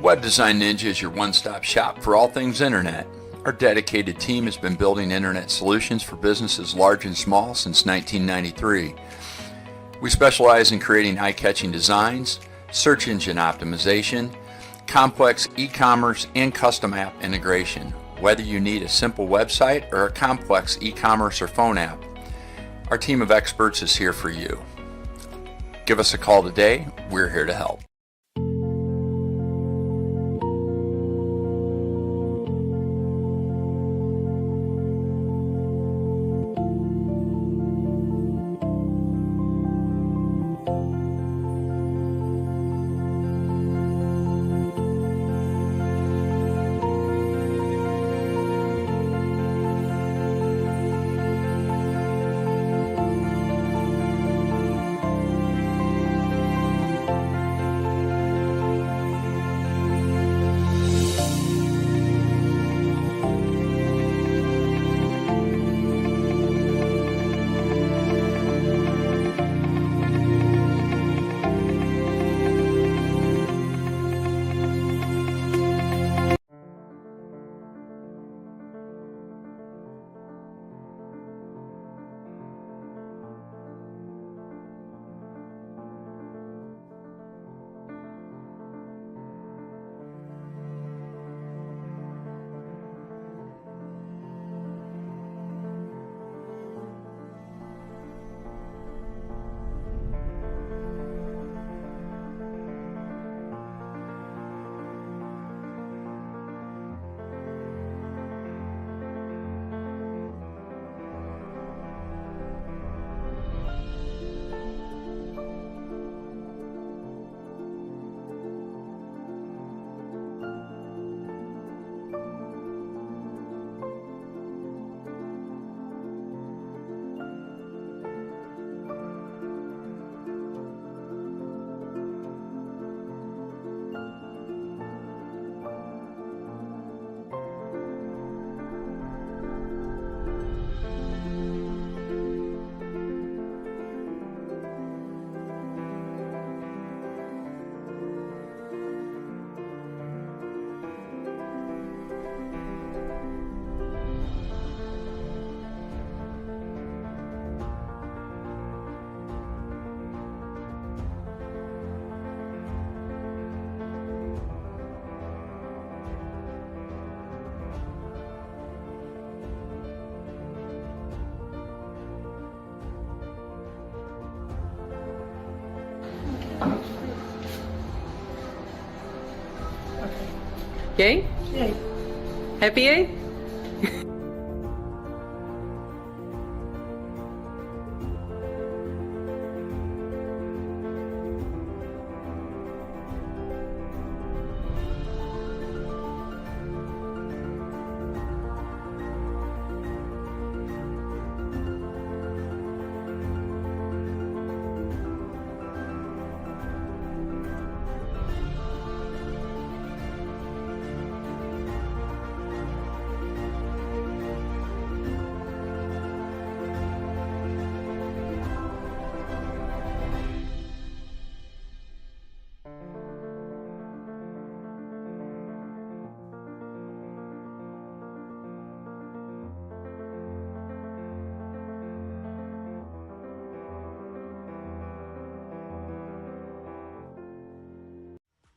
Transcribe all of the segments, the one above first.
Web Design Ninja is your one-stop shop for all things internet. Our dedicated team has been building internet solutions for businesses large and small since 1993. We specialize in creating eye-catching designs, search engine optimization, complex e-commerce, and custom app integration. Whether you need a simple website or a complex e-commerce or phone app, our team of experts is here for you. Give us a call today. We're here to help. Yay? Yay. Happy yay?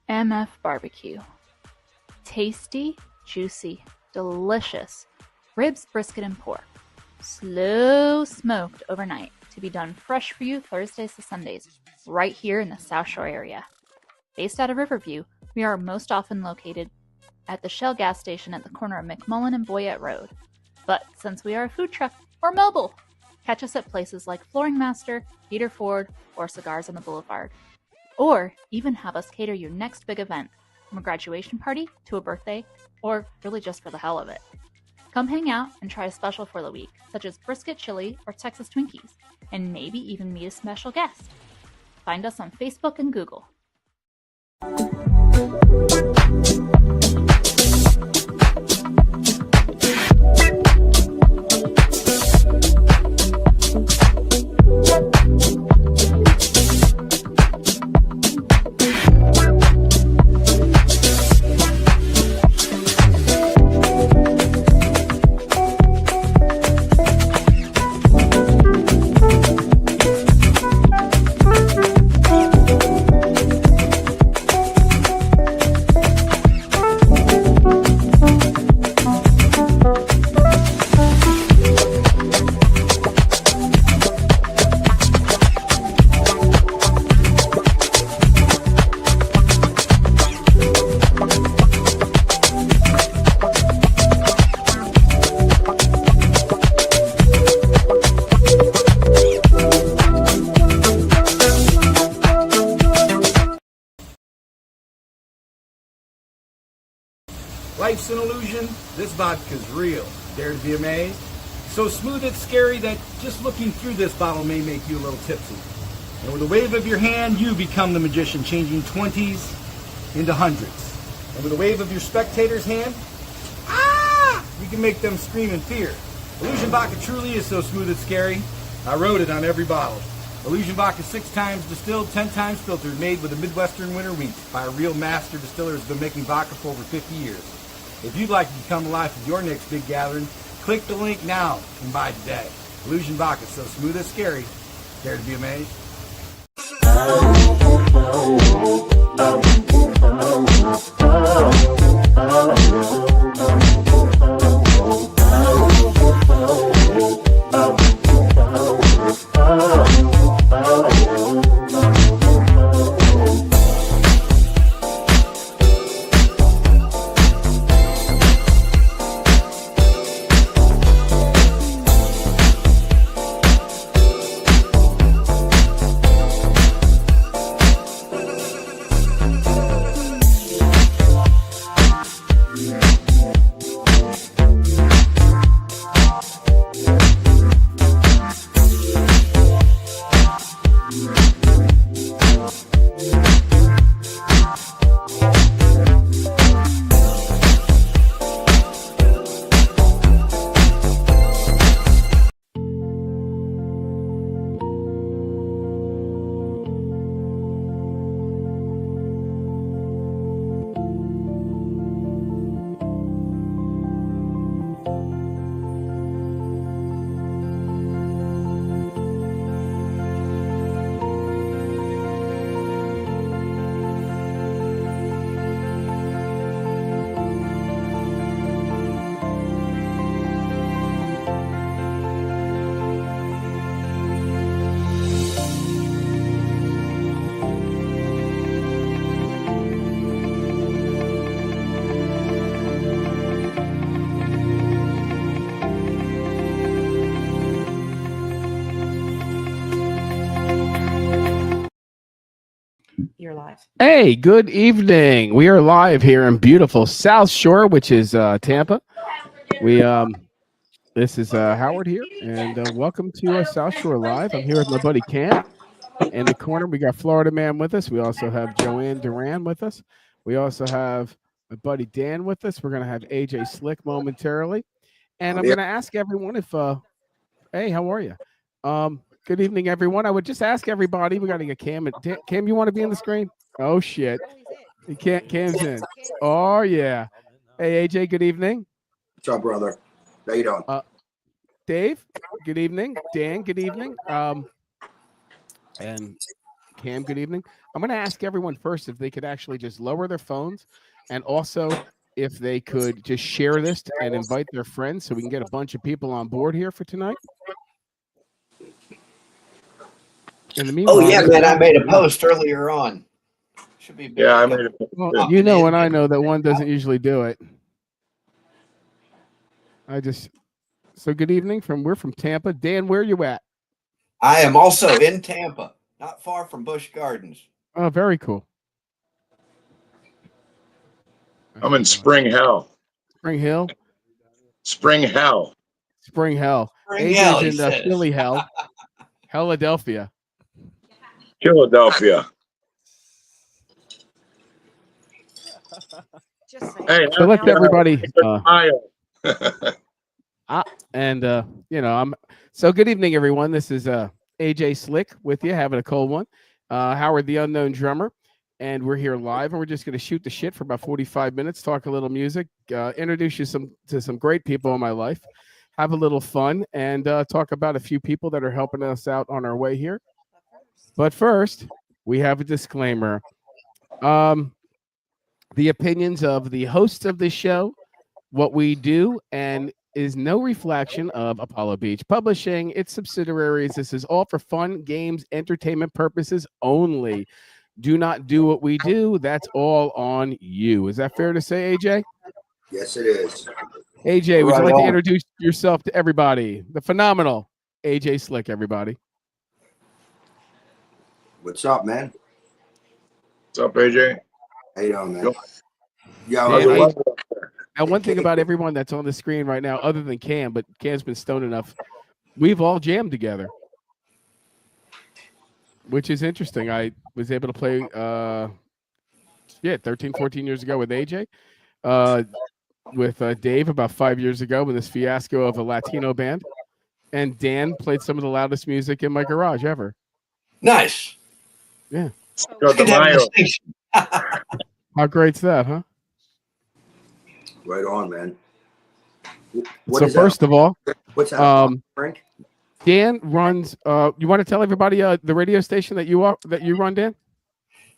MF Barbecue. Tasty, juicy, delicious ribs, brisket, and pork. Slow smoked overnight to be done fresh for you Thursdays to Sundays, right here in the South Shore area. Based out of Riverview, we are most often located at the Shell gas station at the corner of McMullen and Boyette Road. But since we are a food truck, we're mobile. Catch us at places like Flooring Master, Peter Ford, or Cigars on the Boulevard. Or even have us cater your next big event, from a graduation party to a birthday, or really just for the hell of it. Come hang out and try a special for the week, such as brisket chili or Texas Twinkies, and maybe even meet a special guest. Find us on Facebook and Google. life's an illusion, this vodka's real. Dare to be amazed? So smooth it's scary that just looking through this bottle may make you a little tipsy. And with a wave of your hand, you become the magician, changing 20s into hundreds. And with a wave of your spectator's hand, you can make them scream in fear. Illusion Vodka truly is so smooth it's scary. I wrote it on every bottle. Illusion Vodka 6 times distilled, 10 times filtered, made with a Midwestern winter wheat by a real master distiller who's been making vodka for over 50 years. If you'd like to become the life of your next big gathering, click the link now and buy today. Illusion Vodka, so smooth it's scary. Dare to be amazed? You're live. Hey, good evening. We are live here in beautiful South Shore, which is Tampa. This is Howard here, and welcome to South Shore Live. I'm here with my buddy Cam. In the corner, we got Florida Man with us. We also have Joanne Duran with us. We also have my buddy Dan with us. We're going to have AJ Slick momentarily, and I'm going to ask everyone if, hey, how are you? Good evening, everyone. I would just ask everybody. We got to get Cam. Cam, you want to be on the screen? Oh shit, Cam's in. Oh yeah. Hey AJ, good evening. What's up, brother? How you doing? Dave, good evening. Dan, good evening. And Cam, good evening. I'm going to ask everyone first if they could actually just lower their phones, and also if they could just share this and invite their friends so we can get a bunch of people on board here for tonight. In the meanwhile, oh yeah, man! I made a post earlier on. Should be. Yeah, I made a post. Well, you know, and I know that one doesn't usually do it. So good evening we're from Tampa. Dan, where are you at? I am also in Tampa, not far from Busch Gardens. Oh, very cool. I'm in Spring Hill. Spring Hill. Spring Hill. Spring Hell. Spring Hill, he AJ's in says. Philly Hell. Philadelphia. Philadelphia. Hey, So let's everybody. Ohio. And I'm so good evening, everyone. This is AJ Slick with you, having a cold one. Howard, the unknown drummer, and we're here live, and we're just going to shoot the shit for about 45 minutes, talk a little music, introduce you to some great people in my life, have a little fun, and talk about a few people that are helping us out on our way here. But first, we have a disclaimer. The opinions of the hosts of this show, what we do, and is no reflection of Apollo Beach Publishing, its subsidiaries. This is all for fun, games, entertainment purposes only. Do not do what we do. That's all on you. Is that fair to say, AJ? Yes, it is. AJ, would you Right like to on. introduce yourself to everybody? The phenomenal AJ Slick, everybody. What's up, man? What's up, AJ? How you doing, man? Yo. Yeah, Man, well, And one thing about everyone that's on the screen right now, other than Cam, but Cam's been stoned enough, we've all jammed together, which is interesting. I was able to play, 13, 14 years ago with AJ, with Dave about 5 years ago with this fiasco of a Latino band. And Dan played some of the loudest music in my garage ever. Nice. Yeah. Go to Good to have a Mayo. distinction. How great's that, huh? Right on, man. So first of all, What's that, Frank? Dan runs. You want to tell everybody the radio station that you run, Dan?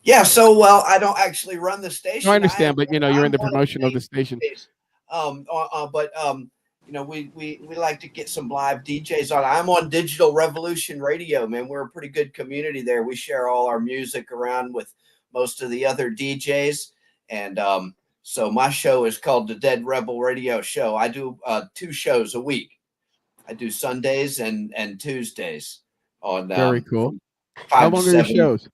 Yeah, so well, I don't actually run the station. No, I understand, but you're in the I'm one of promotion of the station. We like to get some live DJs on. I'm on Digital Revolution Radio, man. We're a pretty good community there. We share all our music around with most of the other DJs, and so my show is called the Dead Rebel Radio Show. I do 2 shows a week. I do Sundays and Tuesdays on. Very cool. 5 How to long are your 7. shows?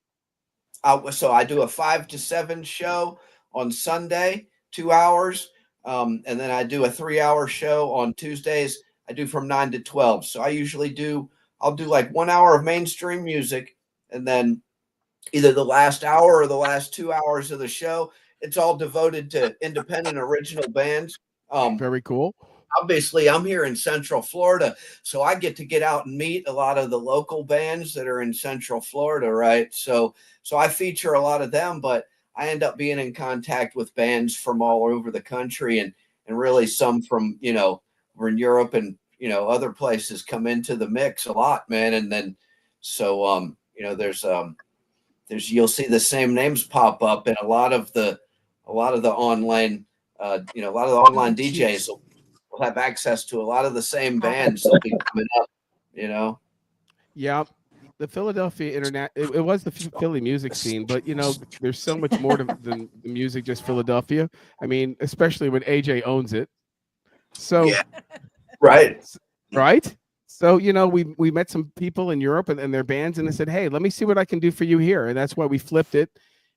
So I do a 5 to 7 show on Sunday, 2 hours. And then I do a 3-hour show on Tuesdays. I do from 9 to 12. So I usually I'll do like 1 hour of mainstream music, and then either the last hour or the last 2 hours of the show, it's all devoted to independent original bands. Very cool. Obviously, I'm here in Central Florida, so I get to get out and meet a lot of the local bands that are in Central Florida, right? So I feature a lot of them, but I end up being in contact with bands from all over the country, and really some from, we're in Europe and, other places come into the mix a lot, man. And then, so, you'll see the same names pop up, and a lot of the online, a lot of the online DJs will have access to a lot of the same bands that'll be coming up, Yeah. The Philadelphia internet, it was the Philly music scene, but there's so much more than the music, just Philadelphia. I mean, especially when AJ owns it. So, yeah. Right. So, we met some people in Europe and their bands, and they said, hey, let me see what I can do for you here. And that's why we flipped it.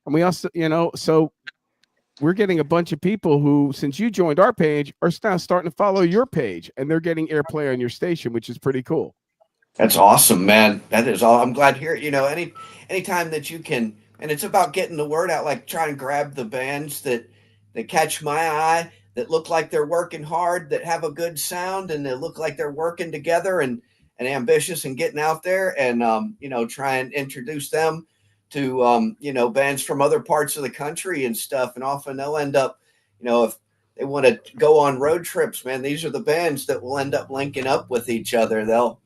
And we also, so we're getting a bunch of people who, since you joined our page, are now starting to follow your page, and they're getting airplay on your station, which is pretty cool. That's awesome, man. That is all. I'm glad to hear it. Anytime that you can, and it's about getting the word out, like trying to grab the bands that catch my eye, that look like they're working hard, that have a good sound, and they look like they're working together and ambitious and getting out there, and try and introduce them to bands from other parts of the country and stuff. And often they'll end up, if they want to go on road trips, man, these are the bands that will end up linking up with each other. They'll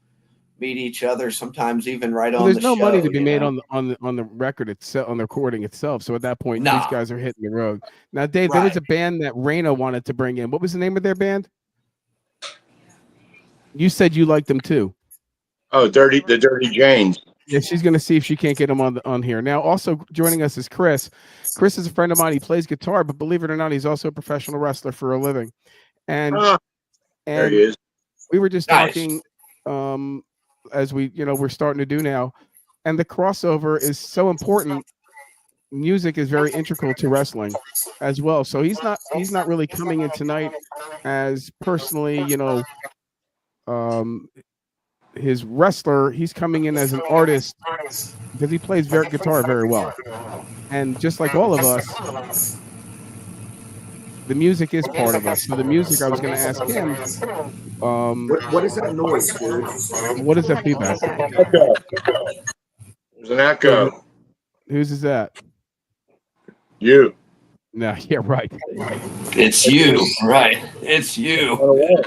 meet each other, sometimes even right on the show. There's no money to be made on the record itself, on the recording itself. So at that point, these guys are hitting the road. Now, Dave, there was a band that Raina wanted to bring in. What was the name of their band? You said you liked them too. Oh, the Dirty Janes. Yeah, she's going to see if she can't get him on here. Now, also joining us is Chris. Chris is a friend of mine. He plays guitar, but believe it or not, he's also a professional wrestler for a living. And there he is. We were just talking, as we're starting to do now, and the crossover is so important. Music is very integral to wrestling as well. So he's not really coming in tonight as personally, his wrestler. He's coming in as an artist because he plays guitar very well. And just like all of us, the music is part of us. So the music, I was going to ask him, What is that noise, dude? what is that feedback? Echo. There's an echo. Whose is that? You. No, yeah, right. It's you, right? It's you.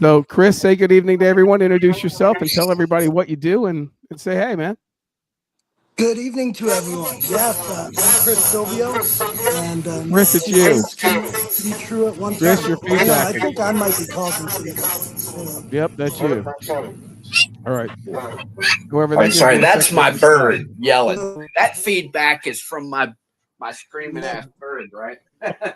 So, Chris, say good evening to everyone. Introduce yourself and tell everybody what you do, and say, hey, man. Good evening to everyone. Yes, I'm Chris Silvio, and Chris, it's you. To be true at one time. Chris, your feedback. I think I might be causing some. Yep, that's you. All right. Whoever. I'm sorry, that's my bird yelling. That feedback is from my screaming ass bird, right?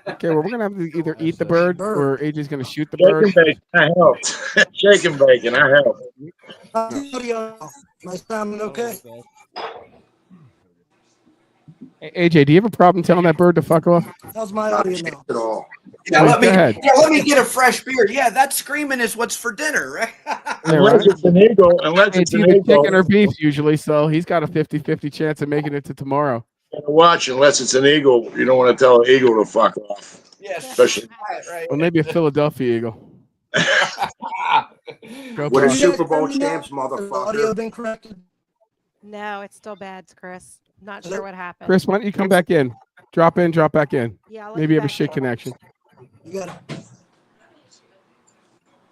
Okay, well, we're gonna have to either eat the bird or AJ's gonna shoot the bird. Shake and bake, I helped. Shake and bacon, I helped. My sound okay? Hey, AJ, do you have a problem telling that bird to fuck off? How's my audio now? At all. Yeah, Please, go ahead. let me get a fresh beer. Yeah, that screaming is what's for dinner, right? Yeah, Unless right. it's an eagle, unless It's it's an either chicken or eagle. beef usually, so he's got a 50-50 chance of making it to tomorrow. Watch, unless it's an eagle, you don't want to tell an eagle to fuck off. Yes, Especially. right. Or maybe a Philadelphia Eagle. Go We're Paul. the Super Bowl Has the champs, audio motherfucker. been corrected? No, it's still bad, Chris. Not sure what happened. Chris, why don't you come back in? Drop in, drop back in. Yeah, I'll let Maybe you have a back shit in. connection. You got it.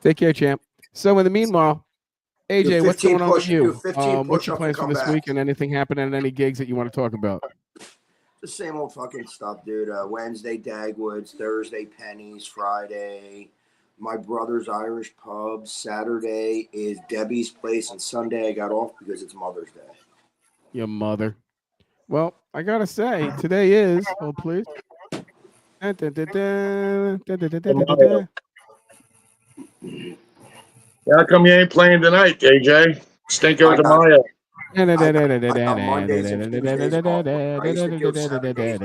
Take care, champ. So in the meanwhile, AJ, Do what's 15 going on with push- you? do 15 What's your push-ups plans and for come this back. week and anything happening at any gigs that you want to talk about? The same old fucking stuff, dude. Wednesday, Dagwoods. Thursday, Pennies. Friday, my brother's Irish pub. Saturday is Debbie's place. And Sunday, I got off because it's Mother's Day. Your mother. Well, I gotta say, today is. Hold please. Yeah, how come you ain't playing tonight, AJ? Stinko de Mayo. I got Mondays and Tuesdays off. I used to do Saturdays.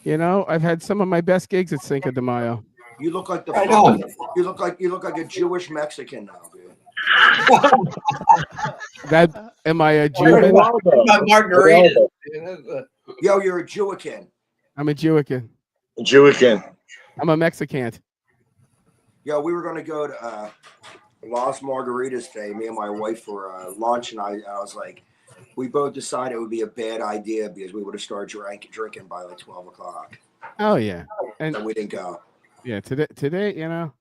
You know, I've had some of my best gigs at Cinco de Mayo. You look like Right on. you look like a Jewish Mexican now, dude. That am I a Jew? Margarita. Yo, you're a Jewican. I'm a Jewican. Jewican. I'm a Mexican. Yo, we were gonna go to Las Margaritas today, me and my wife for lunch, and I was like, we both decided it would be a bad idea because we would have started drinking by like 12 o'clock. Oh yeah, and So we didn't go. yeah, today, you know,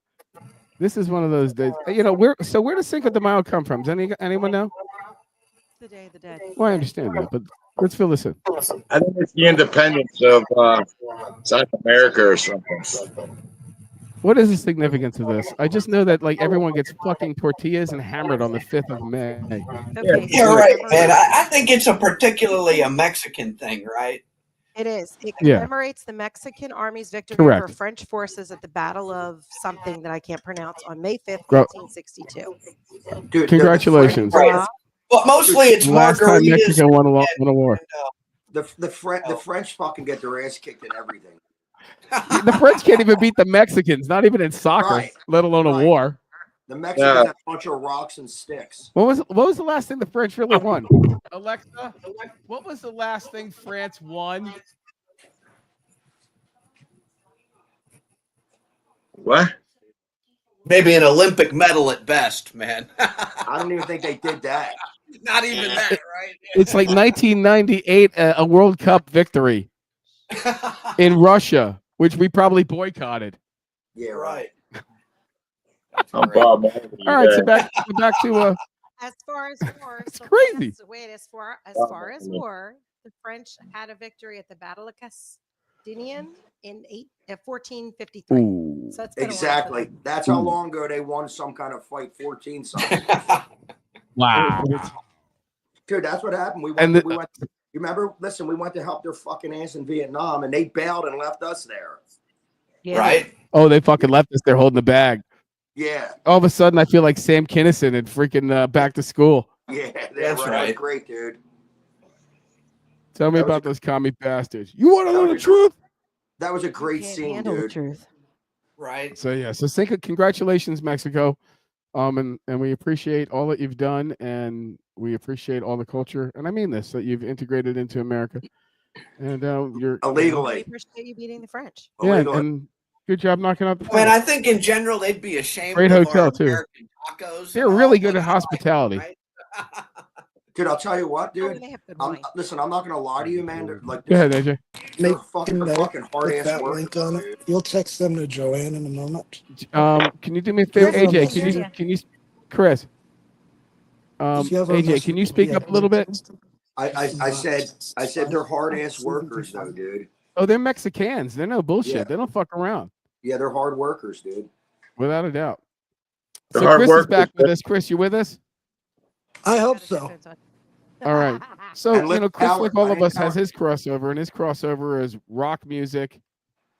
this is one of those days. You know, where does Cinco de Mayo come from? Does anyone know? The Day of the Dead. Well, I understand that, but let's fill this in. I think it's the independence of South America or something. What is the significance of this? I just know that like everyone gets fucking tortillas and hammered on the 5th of May. Okay, You're so right, remember- man. I think it's particularly a Mexican thing, right? It is. It Yeah. commemorates the Mexican Army's victory Correct. over French forces at the Battle of something that I can't pronounce on May 5th, Bro- 1862. Dude, Congratulations. Right. But mostly it's Last time margaritas. Mexico won a war. the French fucking get their ass kicked in everything. The French can't even beat the Mexicans, not even in soccer, Right. let alone a Right. war. The Mexicans have a bunch of rocks and sticks. What was the last thing the French really won? Alexa, what was the last thing France won? What? Maybe an Olympic medal at best, man. I don't even think they did that. Not even that, right? It's like 1998, a World Cup victory in Russia, which we probably boycotted. Yeah, Right. I'm Bob. All right, so back to As far as war, It's so crazy. Wait, as far as war, the French had a victory at the Battle of Castillon in 1453. ooh. So it's been a while for exactly. them. That's how long ago they won some kind of fight, 14 something. Wow. Dude, that's what happened. And You remember? Listen, we went to help their fucking ass in Vietnam, and they bailed and left us there. Yeah. Right? Oh, they fucking left us there holding the bag. Yeah, All of a sudden, I feel like Sam Kinison and freaking Back to School. yeah, That's That was right. great, dude. Tell me That was about those commie bastards. You want to know the was a- truth? That was a You great can't scene, handle the dude. truth. Right. So yeah, so congratulations, Mexico. And we appreciate all that you've done, and we appreciate all the culture, and I mean this, that you've integrated into America. And you're We Illegally. appreciate you beating the French. yeah, Illegally. and good job knocking out the I mean, French. I think in general they'd be ashamed Great of hotel, our too. American tacos. They're and really all, good but at I like hospitality. them, right? Dude, I'll tell you what, Oh, dude. they have good I'm, wine. listen, I'm not gonna lie to you, man. They're, like, Go ahead, AJ. they're Make fucking note, hard put ass that workers, link on dude. it. You'll text them to Joanne in a moment. Can you do me a favor, Give them AJ? a- Can you, Chris? Just give them a AJ, can you speak yeah, up a little bit? I said they're hard ass workers, though, dude. Oh, they're Mexicans. They're no bullshit. Yeah. They don't fuck around, Yeah, they're hard workers, dude. without a doubt. They're So hard Chris is workers, back with man. us. Chris, you with us? I hope so. All right. So, And look, Chris, like Howard, all I of us, has Howard- his crossover, and his crossover is rock music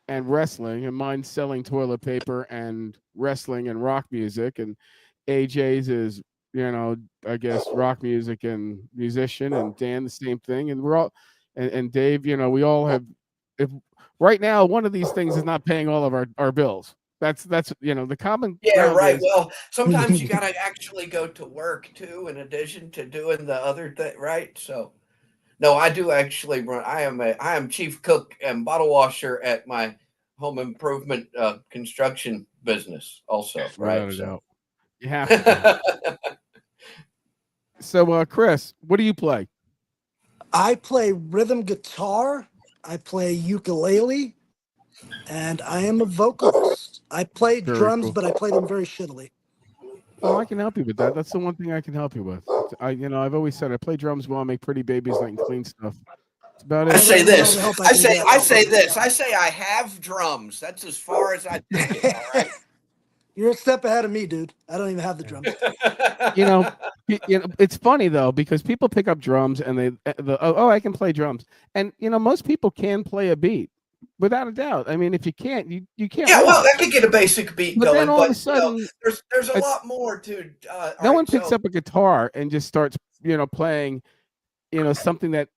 and wrestling, and mine's selling toilet paper and wrestling and rock music, and AJ's is, I guess, rock music and musician, and Dan the same thing, and we're all, and Dave, we all have, if right now, one of these things is not paying all of our bills. That's the common Yeah, ground right. is Well, sometimes you gotta actually go to work too, in addition to doing the other thing, right? So, no, I do actually run. I am chief cook and bottle washer at my home improvement construction business, also, without right? a So, doubt. You have to be. So, Chris, what do you play? I play rhythm guitar, I play ukulele, and I am a vocalist. I play Very drums, cool. but I play them very shittily. Oh, I can help you with that. That's the one thing I can help you with. I've always said I play drums well, I make pretty babies, I can clean stuff. That's about I it. say All the this. help I I can say get. I say this. I say I have drums. That's as far as I take it. All right. You're a step ahead of me, dude. I don't even have the drums. You know, it's funny though because people pick up drums and I can play drums, and most people can play a beat without a doubt. I mean, if you can't, you can't. Yeah, learn well, it. I could get a basic beat But then going, all of a but sudden, there's a it's- lot more to. All no right, one picks so up a guitar and just starts, playing, something that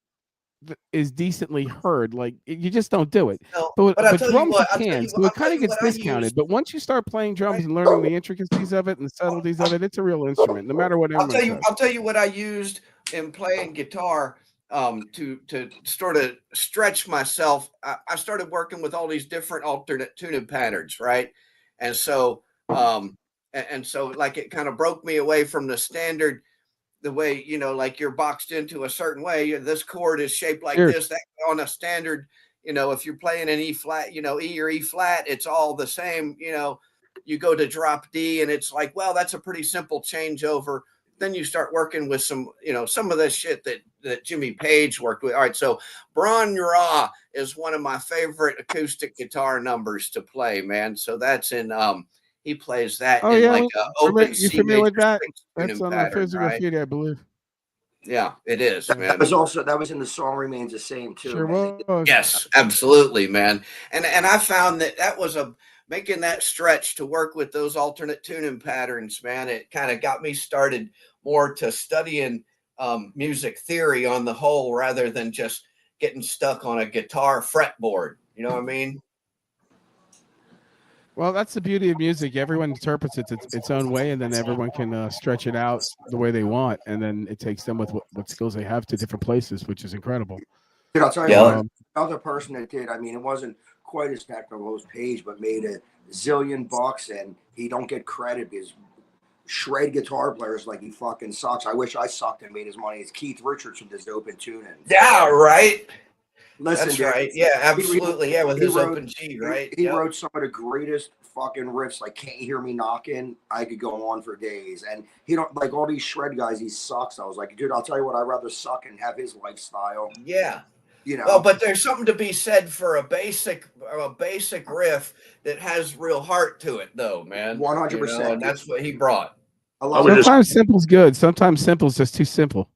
is decently heard. Like you just don't do it. no, But but I'll tell you drums what. you can, so it kind of gets discounted. But once you start playing drums and learning the intricacies of it and the subtleties of it, it's a real instrument, no matter what anyone says. I'll tell you what I used in playing guitar to sort of stretch myself. I started working with all these different alternate tuning patterns, right? And so so like it kind of broke me away from the standard, the way like you're boxed into a certain way. This chord is shaped like Sure. this. That on a standard, if you're playing an E flat, E or E flat, it's all the same. You go to drop D, and it's like, well, that's a pretty simple changeover. Then you start working with some of the shit that Jimmy Page worked with. All right, so Bron Ra is one of my favorite acoustic guitar numbers to play, man. So that's in he plays that Oh in yeah, like an open you C familiar with major that? string That's tuning on the pattern, physical right? feed, I believe. Yeah, it is, man. That was in the song remains the same too. Sure man. was. Yes, absolutely, man. And I found that was making that stretch to work with those alternate tuning patterns, man. It kind of got me started more to studying music theory on the whole, rather than just getting stuck on a guitar fretboard. You know what I mean? Well, that's the beauty of music. Everyone interprets it its own way, and then everyone can stretch it out the way they want, and then it takes them with what skills they have to different places, which is incredible. Dude, I'll tell you Yeah. what, another person that did. I mean, it wasn't quite as technical as Page, but made a zillion bucks, and he don't get credit because shred guitar players like he fucking sucks. I wish I sucked and made his money. It's Keith Richards from this open tuning. Yeah, right. Listen, That's dude, right. Yeah, absolutely. Yeah, with he his wrote- open G, right? He Yep. wrote some of the greatest fucking riffs, like "Can't You Hear Me Knocking." I could go on for days, and he don't like all these shred guys. He sucks. I was like, dude, I'll tell you what, I'd rather suck and have his lifestyle. Yeah. You know. Well, but there's something to be said for a basic riff that has real heart to it, though, man. 100%. And that's what he brought. A lot of Sometimes simple's good. Sometimes simple's just too simple.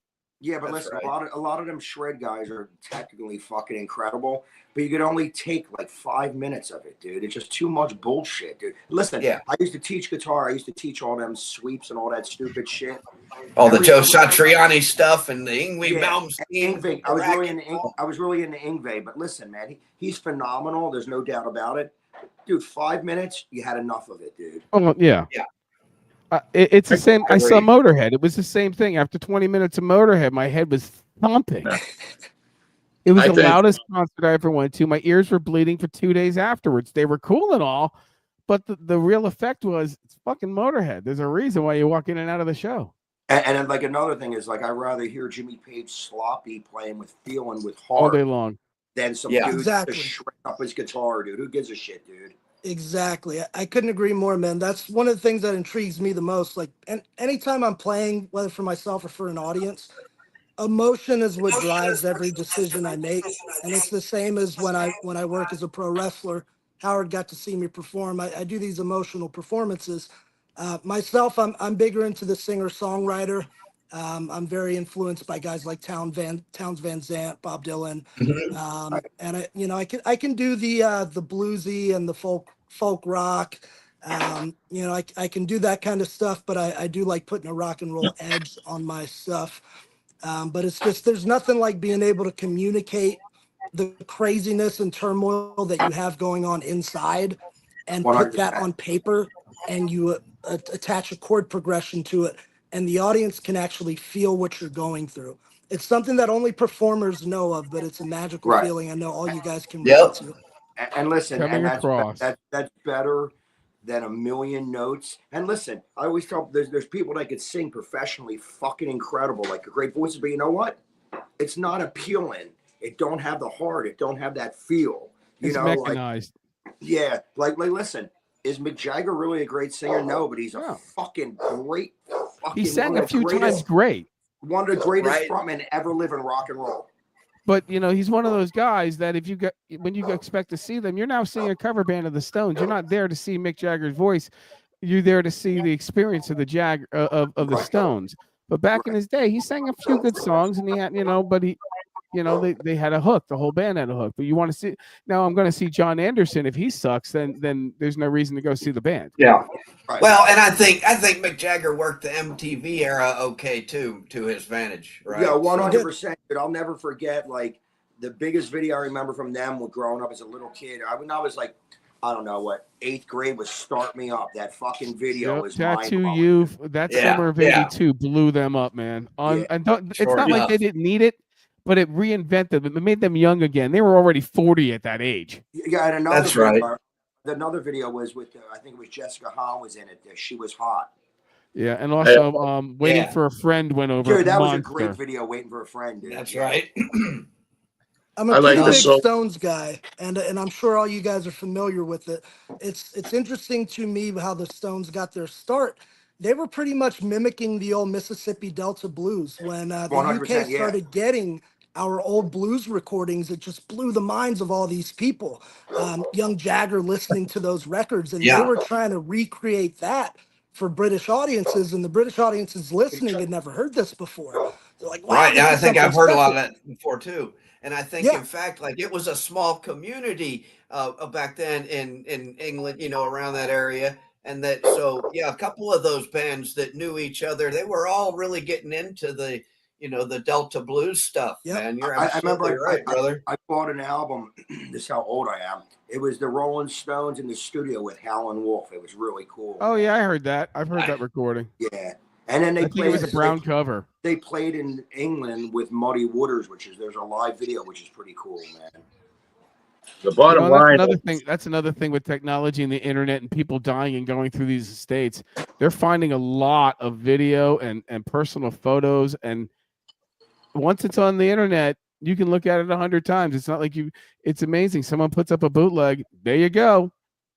Yeah, but That's listen, right. a lot of them shred guys are technically fucking incredible, but you could only take like 5 minutes of it, dude. It's just too much bullshit, dude. Listen, Yeah. I used to teach guitar. I used to teach all them sweeps and all that stupid shit. All the Every- Joe Satriani stuff and the Yngwie Yeah, Malmsteen. Yngwie. I was really into Yngwie, but listen, man, he's phenomenal. There's no doubt about it, dude. 5 minutes, you had enough of it, dude. Oh yeah. Yeah. It's the same. I saw agree. Motorhead. It was the same thing. After 20 minutes of Motorhead, my head was thumping. It was I the think- loudest concert I ever went to. My ears were bleeding for 2 days afterwards. They were cool and all, but the real effect was it's fucking Motorhead. There's a reason why you walk in and out of the show. And then, like, another thing is, like, I'd rather hear Jimmy Page sloppy playing with feeling with All heart day long. than some Yeah. dude Exactly. to shred up his guitar, dude. Who gives a shit, dude? Exactly. I couldn't agree more, man. That's one of the things that intrigues me the most. Like, and anytime I'm playing, whether for myself or for an audience, emotion is what drives every decision I make. And it's the same as when I work as a pro wrestler. Howard got to see me perform. I do these emotional performances. Myself, I'm bigger into the singer-songwriter. I'm very influenced by guys like Townes Van Zandt, Bob Dylan, and I can do the bluesy and the folk rock. I can do that kind of stuff, but I do like putting a rock and roll edge on my stuff. But it's just there's nothing like being able to communicate the craziness and turmoil that you have going on inside and put that 100%. on paper, and you attach a chord progression to it, and the audience can actually feel what you're going through. It's something that only performers know of, but it's a magical Right. feeling I know all you guys can Yep. relate to. And listen, Coming and across. that's better than a million notes. And listen, I always tell there's people that could sing professionally, fucking incredible, like great voices, but you know what? It's not appealing. It don't have the heart. It don't have that feel. You It's know, mechanized. like listen, is Mick Jagger really a great singer? No, but he's a No. fucking great. He Fucking sang one a of the few times greatest- great. One of the greatest Right. frontmen ever live in rock and roll. But you know, he's one of those guys that if you get when you expect to see them, you're now seeing a cover band of the Stones. You're not there to see Mick Jagger's voice. You're there to see the experience of the of the Right. Stones. But back in his day, he sang a few good songs, and he had but he, they had a hook. The whole band had a hook. But you want to see now? I'm going to see John Anderson. If he sucks, then there's no reason to go see the band. Yeah. Right. Well, and I think Mick Jagger worked the MTV era okay too, to his advantage, right? Yeah, 100%. But I'll never forget, like, the biggest video I remember from them when growing up as a little kid. When I was like, I don't know what, 8th grade was Start Me Up. That fucking video Yep, was Tattoo mind-blowing. You. That Yeah, summer of yeah. '82 blew them up, man. Yeah. And it's Sure not like enough. they didn't need it, but it reinvented them. It made them young again. They were already 40 at that age. Yeah, and another That's video, right. Another video was with, I think it was Jessica Hahn was in it. She was hot. Yeah, and also Waiting Yeah. for a Friend went over. Dude, that was a monster. great video, Waiting for a Friend, dude. That's right. I'm a I like pretty the big soul. Stones guy, and I'm sure all you guys are familiar with it. It's interesting to me how the Stones got their start. They were pretty much mimicking the old Mississippi Delta blues. When the 100%, UK yeah. started getting our old blues recordings, it just blew the minds of all these people. Young Jagger listening to those records, and Yeah. they were trying to recreate that for British audiences, and the British audiences listening had never heard this before. They're like, wow, Right. this And I is think I've something heard a lot of special. that before too. And I think, Yeah. in fact, like it was a small community back then in England, around that area. And that, so yeah, a couple of those bands that knew each other, they were all really getting into the Delta blues stuff, Yep. man. You're I absolutely remember right, brother. I bought an album. This is how old I am. It was the Rolling Stones in the studio with Howlin' Wolf. It was really cool. Oh yeah, I heard that. I've heard that recording. Yeah. And then I they think it was a played brown cover. they played in England with Muddy Waters, there's a live video, which is pretty cool, man. The bottom line. That's another thing with technology and the internet and people dying and going through these estates. They're finding a lot of video and personal photos, and once it's on the internet, you can look at it 100 times. It's not like it's amazing. Someone puts up a bootleg. There you go.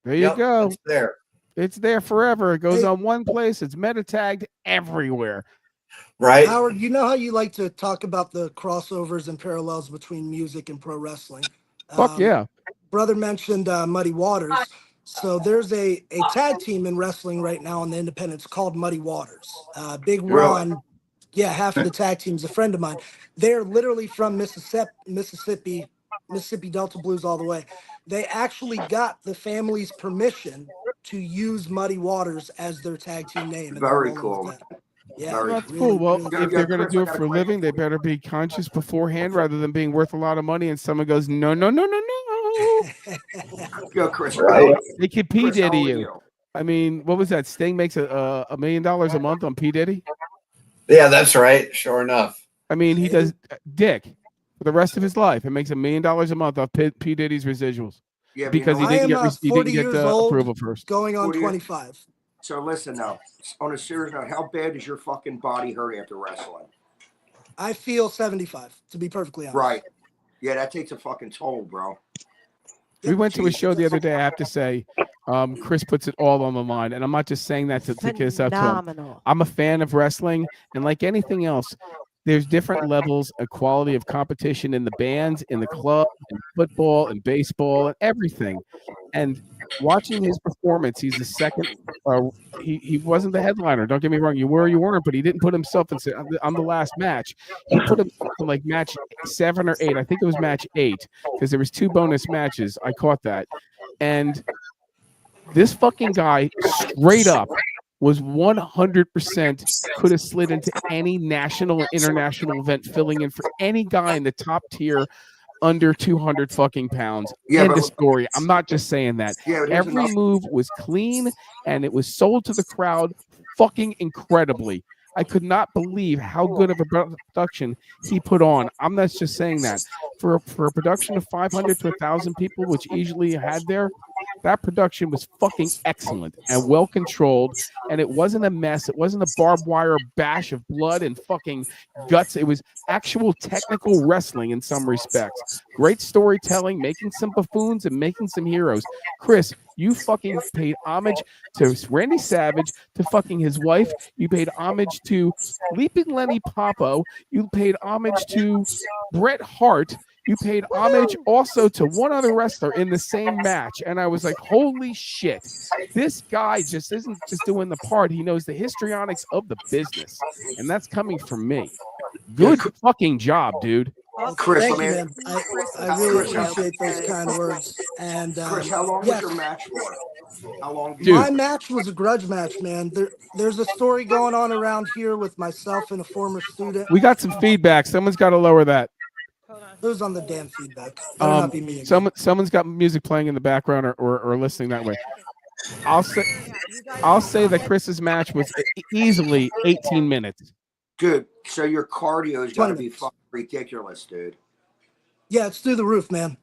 There you Yep, go. it's there. It's there forever. It goes Hey. on one place. It's meta tagged everywhere. Right. Howard, you know how you like to talk about the crossovers and parallels between music and pro wrestling. Fuck yeah. Brother mentioned Muddy Waters. So there's a tag team in wrestling right now on the independents called Muddy Waters. Big Ron, yeah, half of the tag team's a friend of mine. They're literally from Mississippi Delta Blues all the way. They actually got the family's permission to use Muddy Waters as their tag team name. and they're Very rolling cool. with that. Yeah, Very That's really, cool. Well, really if Yeah, they're going to Chris, do I it got a for a question. living, they better be conscious beforehand rather than being worth a lot of money and someone goes, no. Yo, Chris, Right. They could P. Chris, how Diddy old are you. I mean, what was that? Sting makes $1 million a month on P. Diddy. Yeah, that's right. Sure enough. I mean, he does dick for the rest of his life. It makes $1 million a month off P. Diddy's residuals Yeah, but because you know he what? didn't I am, get he 40 didn't get years old. approval first. going on 40 years. 25. So listen now, on a serious note, how bad does your fucking body hurt after wrestling? I feel 75, to be perfectly honest. Right. Yeah, that takes a fucking toll, bro. We went to a show the other day. I have to say, Chris puts it all on the line, and I'm not just saying that to kiss up to him. Phenomenal. I'm a fan of wrestling, and like anything else, there's different levels of quality of competition in the bands, in the club, in football, and baseball, and everything. And watching his performance, he's the second. He wasn't the headliner. Don't get me wrong. You weren't, but he didn't put himself in. I'm the last match. He put himself in like match 7 or 8. I think it was match 8 because there was 2 bonus matches. I caught that, and this fucking guy straight up was 100% could have slid into any national or international event, filling in for any guy in the top tier under 200 fucking pounds. Yeah, End but- of story. I'm not just saying that. Yeah, but here's Every another- move was clean and it was sold to the crowd fucking incredibly. I could not believe how good of a production he put on. I'm not just saying that. For a production of 500 to 1,000 people, which easily had there, that production was fucking excellent and well controlled. And it wasn't a mess. It wasn't a barbed wire bash of blood and fucking guts. It was actual technical wrestling in some respects. Great storytelling, making some buffoons and making some heroes. Chris, you fucking paid homage to Randy Savage, to fucking his wife. You paid homage to Leaping Lenny Popo. You paid homage to Bret Hart. You paid homage also to one other wrestler in the same match. And I was like, holy shit. This guy just isn't just doing the part. He knows the histrionics of the business. And that's coming from me. Good fucking job, dude. Chris, Thank let you, me- man. I really appreciate those kind words. And Chris, how long yes, was your match for? How long? Dude. my match was a grudge match, man. There's a story going on around here with myself and a former student. We got some feedback. Someone's got to lower that. Who's on the damn feedback? Better not be me. Again. Someone's got music playing in the background or listening that way. I'll say that Chris's match was easily 18 minutes. Dude, so your cardio's got to 20 be minutes. fucking ridiculous, dude. Yeah, it's through the roof, man.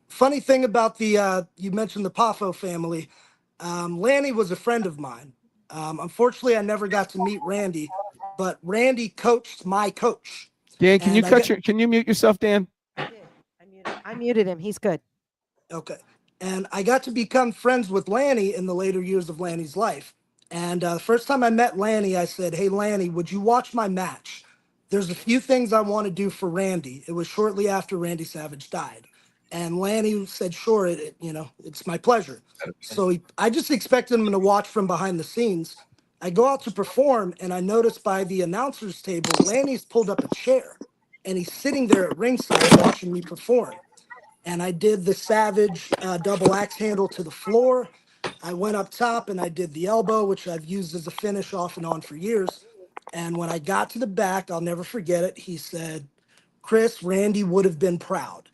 Funny thing about the you mentioned the Poffo family. Lanny was a friend of mine. Unfortunately, I never got to meet Randy, but Randy coached my coach. Dan, can And you mute yourself, Dan? I muted him. He's good. Okay. And I got to become friends with Lanny in the later years of Lanny's life. And the first time I met Lanny, I said, "Hey, Lanny, would you watch my match? There's a few things I want to do for Randy." It was shortly after Randy Savage died. And Lanny said, "Sure, it's my pleasure." So I just expected him to watch from behind the scenes. I go out to perform, and I notice by the announcer's table, Lanny's pulled up a chair, and he's sitting there at ringside watching me perform. And I did the Savage double axe handle to the floor. I went up top and I did the elbow, which I've used as a finish off and on for years. And when I got to the back, I'll never forget it. He said, "Chris, Randy would have been proud."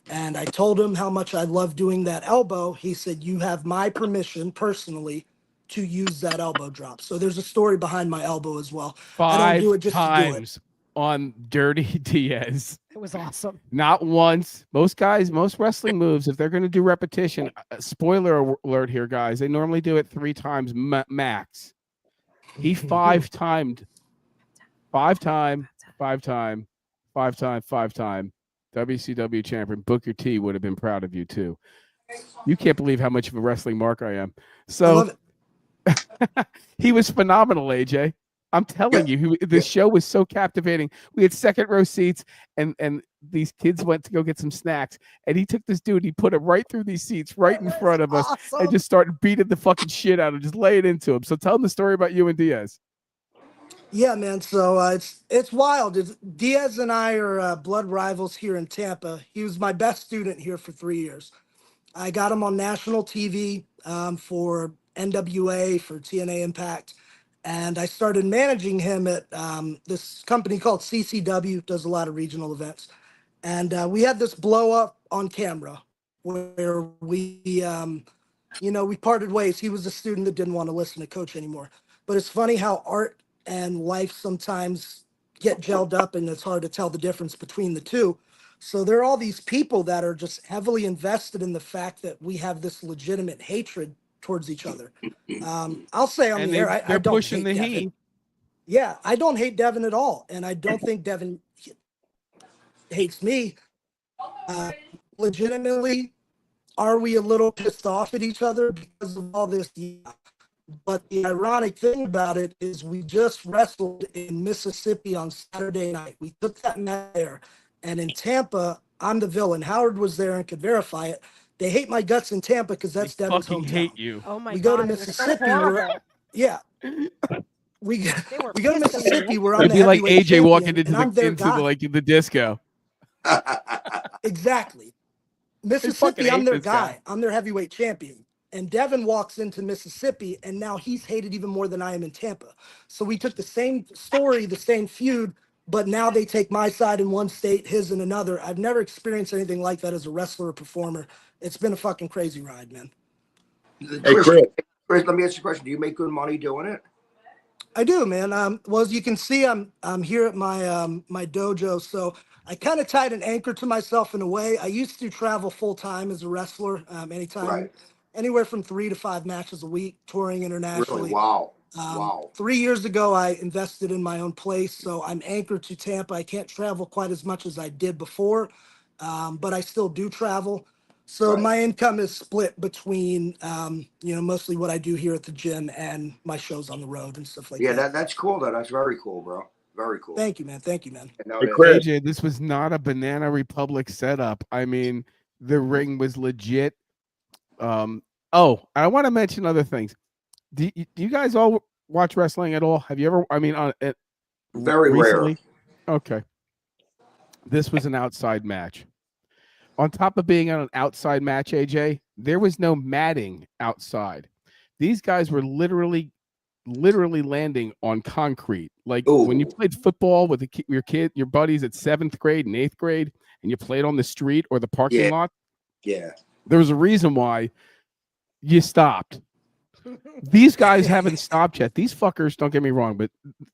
And I told him how much I love doing that elbow. He said, "You have my permission personally to use that elbow drop." So there's a story behind my elbow as well. I don't do it just to do it. 5 times on Dirty Diaz. It was awesome. Not once. Most wrestling moves, if they're going to do repetition, spoiler alert here, guys, they normally do it 3 times max. He 5-timed. 5-time WCW champion. Booker T would have been proud of you too. You can't believe how much of a wrestling mark I am. So he was phenomenal, AJ. I'm telling you, the show was so captivating. We had second row seats, and these kids went to go get some snacks, and he took this dude, he put him right through these seats, right in front of us, and just started beating the fucking shit out of him, just laying into him. So tell him the story about you and Diaz. Yeah, man. So it's wild. Diaz and I are blood rivals here in Tampa. He was my best student here for 3 years. I got him on national TV for NWA, for TNA Impact. And I started managing him at this company called CCW, does a lot of regional events. And we had this blow up on camera where we parted ways. He was a student that didn't want to listen to coach anymore. But it's funny how art and life sometimes get gelled up, and it's hard to tell the difference between the two. So there are all these people that are just heavily invested in the fact that we have this legitimate hatred towards each other. I'll say on the air, I they're don't pushing hate the Devin. heat. Yeah, I don't hate Devin at all, and I don't think Devin hates me. Legitimately, are we a little pissed off at each other because of all this? Yeah. But the ironic thing about it is we just wrestled in Mississippi on Saturday night. We took that match there, and in Tampa, I'm the villain. Howard was there and could verify it. They hate my guts in Tampa because that's Devin's Fucking hometown. hate you. Oh my We God. go to it was so Mississippi. horrible. Yeah. We They go were to pissed at me. Mississippi. We're on It'd the be like heavyweight AJ walking champion, into and I'm their guy. the disco. Exactly. fucking Mississippi, I'm hate their this guy. guy. I'm their heavyweight champion. And Devin walks into Mississippi, and now he's hated even more than I am in Tampa. So we took the same story, the same feud, but now they take my side in one state, his in another. I've never experienced anything like that as a wrestler or performer. It's been a fucking crazy ride, man. Hey, Chris. Chris, let me ask you a question. Do you make good money doing it? I do, man. Well, as you can see, I'm here at my my dojo, so I kind of tied an anchor to myself in a way. I used to travel full time as a wrestler, anytime, Right. anywhere from 3 to 5 matches a week, touring internationally. Really? Wow. Um, Wow. 3 years ago, I invested in my own place, so I'm anchored to Tampa. I can't travel quite as much as I did before, but I still do travel. So Right. my income is split between, mostly what I do here at the gym and my shows on the road and stuff like Yeah, that. that's cool, though. That's very cool, bro. Very cool. Thank you, man. Thank you, man. No, Hey, it is. Chris. AJ, this was not a Banana Republic setup. I mean, the ring was legit. Oh, I want to mention other things. Do you guys all watch wrestling at all? Have you ever? I mean, Very recently? rare. Okay. This was an outside match. On top of being an outside match, AJ, there was no matting outside. These guys were literally landing on concrete. Like when you Ooh. played football with your buddies at 7th grade and 8th grade, and you played on the street or the parking Yeah. lot, Yeah. there was a reason why you stopped. These guys haven't stopped yet. These fuckers, don't get me wrong, but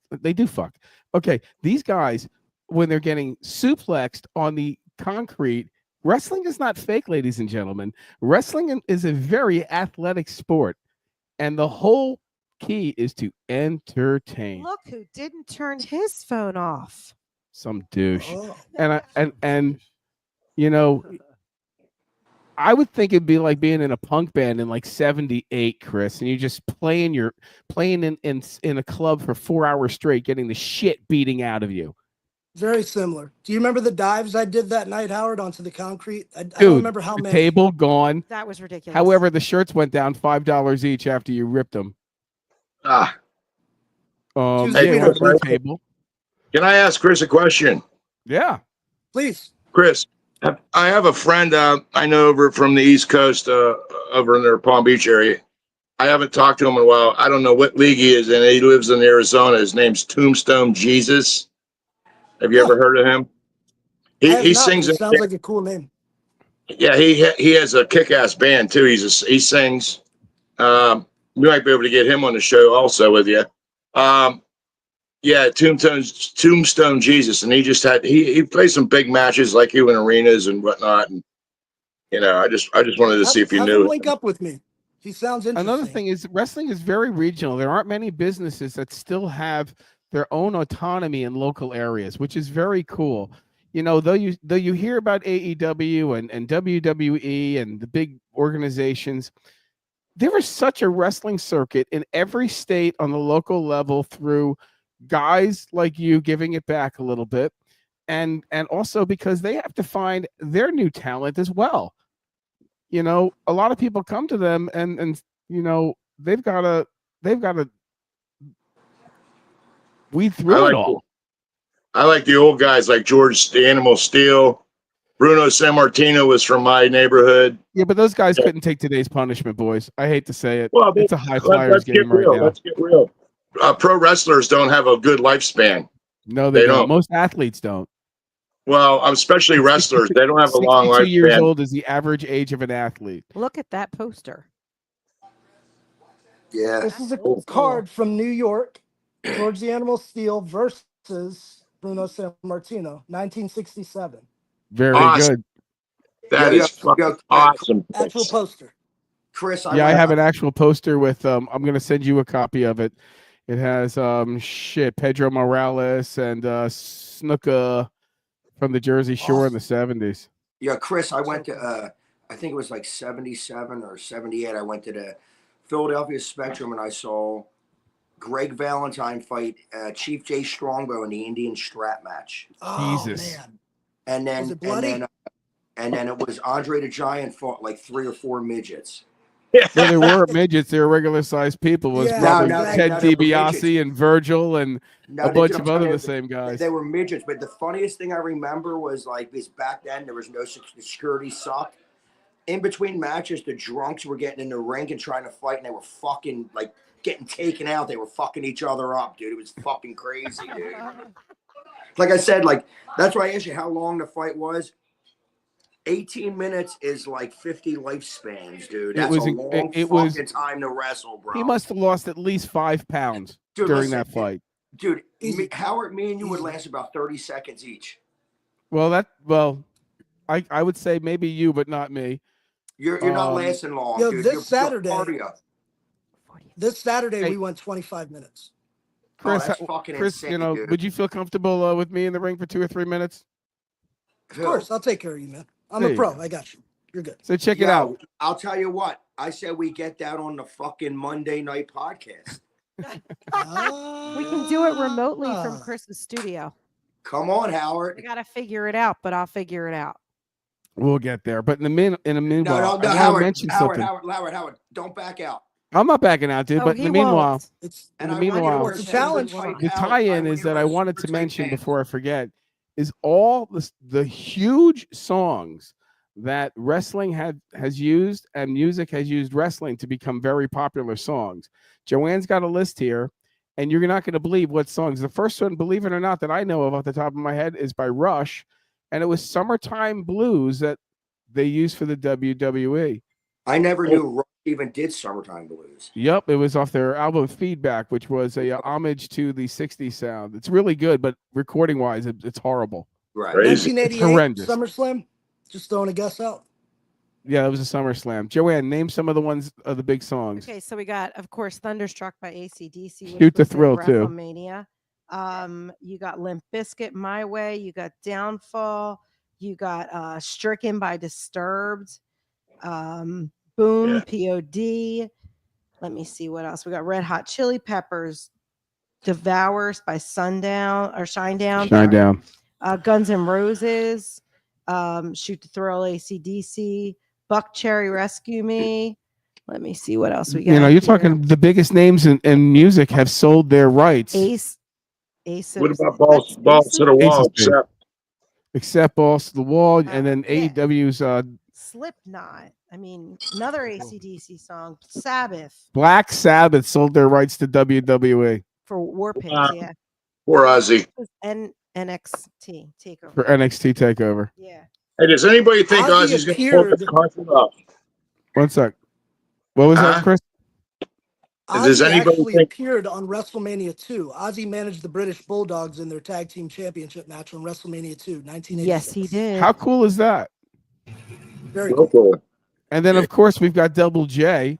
they do fuck. Okay, these guys, when they're getting suplexed on the concrete, wrestling is not fake, ladies and gentlemen. Wrestling is a very athletic sport, and the whole key is to entertain. Look who didn't turn his phone off. Some douche. Oh. And you know, I would think it'd be like being in a punk band in like 78, Chris, and you just playing in a club for 4 hours straight, getting the shit beating out of you. Very similar. Do you remember the dives I did that night, Howard, onto the concrete? I don't Dude, remember how the many. table gone. That was ridiculous. However, the shirts went down $5 each after you ripped them. Ah, Yeah, Chris, one table. can I ask Chris a question? Yeah. Please. Chris, I have a friend I know over from the East Coast, over in their Palm Beach area. I haven't talked to him in a while. I don't know what league he is in. He lives in Arizona. His name's Tombstone Jesus. Have you ever heard of him? I have He not, sings. but it sounds like a cool name. Yeah, he has a kick-ass band too. He sings. We might be able to get him on the show also with you. Yeah, Tombstone Jesus, and he just had he played some big matches like you in arenas and whatnot, and I just wanted to see if you Have knew. him link up with me. He sounds interesting. Another thing is wrestling is very regional. There aren't many businesses that still have their own autonomy in local areas, which is very cool. Though you hear about AEW and WWE and the big organizations, there is such a wrestling circuit in every state on the local level through guys like you giving it back a little bit, and also because they have to find their new talent as well. A lot of people come to them and they've got to weed through it all. I like the old guys like George the Animal Steel. Bruno Sammartino was from my neighborhood. Yeah, but those guys couldn't take today's punishment, boys. I hate to say it. Well, It's a high flyers let's game get right real. now. Let's get real. Pro wrestlers don't have a good lifespan. No, they don't. Most athletes don't. Well, especially wrestlers, they don't have a long 62 years lifespan. old is the average age of an athlete. Look at that poster. Yeah. This is a card from New York. George the Animal Steel versus Bruno Sammartino, 1967. Very Awesome. good. That is fucking awesome. Actual poster. Chris, Yeah, I have an actual poster with I'm gonna send you a copy of it. It has Pedro Morales and Snuka from the Jersey Shore in the 70s. Yeah, Chris, I went to I think it was like 77 or 78. I went to the Philadelphia Spectrum and I saw Greg Valentine fight Chief Jay Strongbow in the Indian strap match. Oh, Jesus. man. And then Was it bloody? and then it was Andre the Giant fought like 3 or 4 midgets. No, they weren't midgets. They were regular sized people. It was Yeah. probably No, Ted they were DiBiase midgets. and Virgil and No, a they bunch did- of I'm other telling the you, same guys. They were midgets, but the funniest thing I remember was like this back then there was no security sucked. In between matches, the drunks were getting in the ring and trying to fight, and they were fucking like getting taken out. They were fucking each other up, dude. It was fucking crazy, dude. Like I said, like that's why I asked you how long the fight was. 18 minutes is like 50 lifespans, dude. That's a long fucking time to wrestle, bro. He must have lost at least 5 pounds Dude, during listen, that fight. Dude, Howard, me and you would last about 30 seconds each. I would say maybe you, but not me. You're not lasting long, Yo, dude. this Saturday, Hey. we went 25 minutes. Chris, that's fucking Chris, insane, dude. would you feel comfortable with me in the ring for 2 or 3 minutes? Of course, I'll take care of you, man. I'm There a you pro. go. I got you. You're good. So check it out. I'll tell you what. I said we get that on the fucking Monday night podcast. We can do it remotely from Chris's studio. Come on, Howard. I gotta figure it out, but I'll figure it out. We'll get there. But in the meanwhile, No, I want to Howard, mention something. Howard, don't back out. I'm not backing out, dude. Oh, but in he the meanwhile, won't. It's a challenge. the tie-in is that I wanted to mention before I forget is all the huge songs that wrestling has used and music has used wrestling to become very popular songs. Joanne's got a list here, and you're not going to believe what songs. The first one, believe it or not, that I know of off the top of my head is by Rush, and it was Summertime Blues that they used for the WWE. I never knew Rush even did Summertime Blues. Yep, it was off their album Feedback, which was a homage to the 60s sound. It's really good, but recording wise, it's horrible. Right. 1988 horrendous. SummerSlam. Just throwing a guess out. Yeah, it was a SummerSlam. Joanne, name some of the ones of the big songs. Okay, so we got, of course, Thunderstruck by AC/DC. which Shoot the was in Thrill, too. WrestleMania. You got Limp Bizkit, My Way. You got Downfall. You got Stricken by Disturbed. Boom, Yeah. POD. Let me see what else. We got Red Hot Chili Peppers, Devours by Sundown or Shinedown. Shine down. Guns N' Roses, Shoot the Thrill, AC/DC, Buck Cherry Rescue Me. Let me see what else we got. You're here. talking the biggest names in music have sold their rights. Ace. What about balls to the wall? Aces, except Balls to the Wall, and then yeah. AEW's Slipknot. I mean, another AC/DC song. Sabbath Black Sabbath sold their rights to WWE for War Pigs. Yeah. Poor Ozzy. NXT Takeover. for NXT Takeover. Yeah. Hey, does anybody think Ozzy Ozzy's going to pull the appeared- country up? One sec. What was that, Chris? Does Ozzy anybody actually think- appeared on WrestleMania 2. Ozzy managed the British Bulldogs in their tag team championship match on WrestleMania 2, 1986. Yes, he did. How cool is that? Very Real cool. cool. And then, of course, we've got Double J,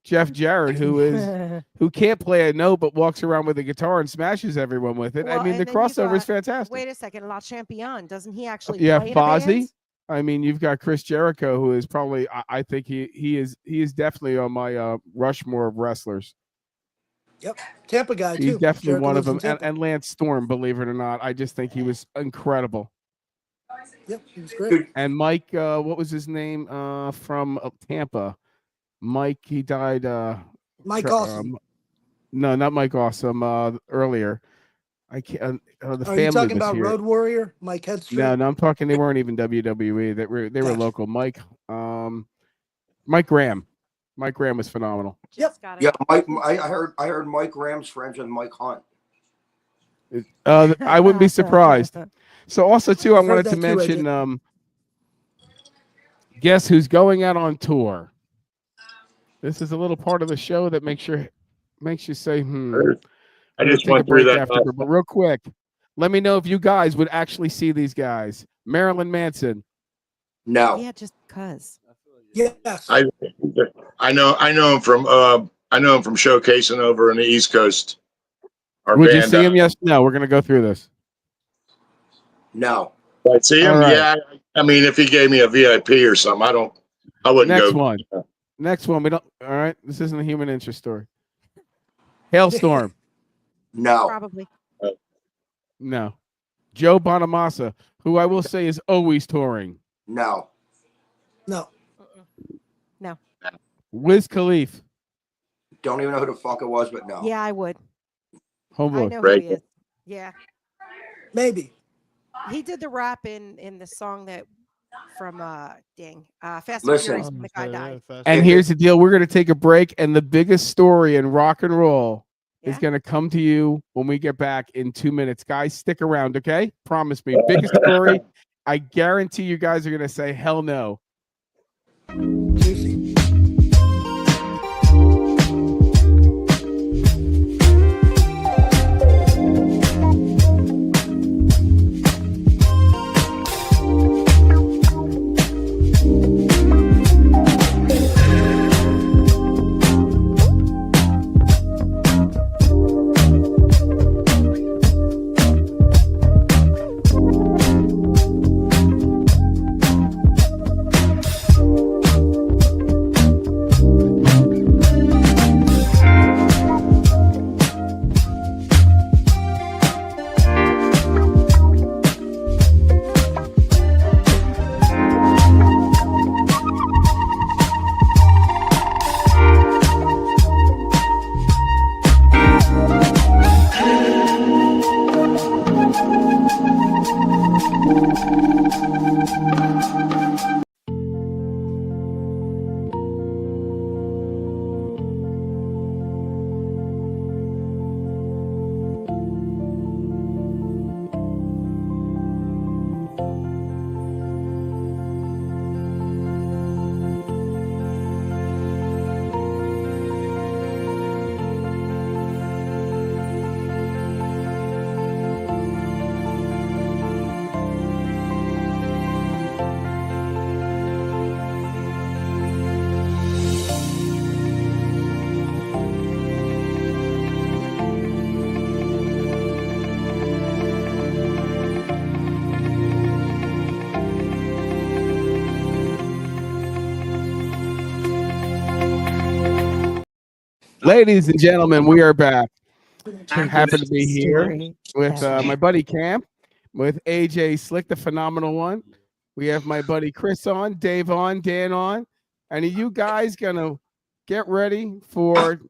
Jeff Jarrett, who can't play a note but walks around with a guitar and smashes everyone with it. Well, I mean, the and then you crossover is got- fantastic. Wait a second, La Champion. Doesn't he actually Yeah, play in a Fozzy. band? I mean, you've got Chris Jericho, who is probably, I think he is definitely on my Rushmore of wrestlers. Yep. Tampa guy, He's too. definitely Jericho one of lives them. in And, Tampa. and Lance Storm, believe it or not, I just think he was incredible. Yep, he was great. And Mike, what was his name from Tampa? Mike, he died. Mike Awesome. No, not Mike Awesome. Earlier, I can't. The Are family you talking was about here. Road Warrior, Mike Headstreet? No, I'm talking. They weren't even WWE. They were Gotcha. local. Mike Graham. Mike Graham was phenomenal. Just got it. Yeah, Mike. I heard Mike Graham's friends with Mike Hunt. I wouldn't be surprised. So also too, I Heard wanted that to too, mention. AJ. Guess who's going out on tour? This is a little part of the show that makes you say, I We'll just take a went through break that. after, but real quick, let me know if you guys would actually see these guys. Marilyn Manson. No. Yeah, just cause. Yes. I know him from showcasing over in the East Coast. Our Would you band, see him? Yes. No. We're gonna go through this. No. I'd see him. All right. Yeah. I mean, if he gave me a VIP or something, I wouldn't Next go. one. Next one. We don't. All right. This isn't a human interest story. Hailstorm. No. Probably. No. Joe Bonamassa, who I will say is always touring. No. No. No. Wiz Khalifa. Don't even know who the fuck it was, but no. Yeah, I would. I Homeboy. know Right. who he is. Yeah. Maybe. He did the rap in the song that from Fast and Listen. Furious when the guy died. And here's the deal: we're going to take a break, and the biggest story in rock and roll is Yeah. going to come to you when we get back in 2 minutes. Guys, stick around, okay? Promise me. Biggest story. I guarantee you guys are going to say, hell no. Juicy. Ladies and gentlemen, we are back. Happy to be here with my buddy Cam, with AJ Slick, the phenomenal one. We have my buddy Chris on, Dave on, Dan on. And are you guys going to get ready for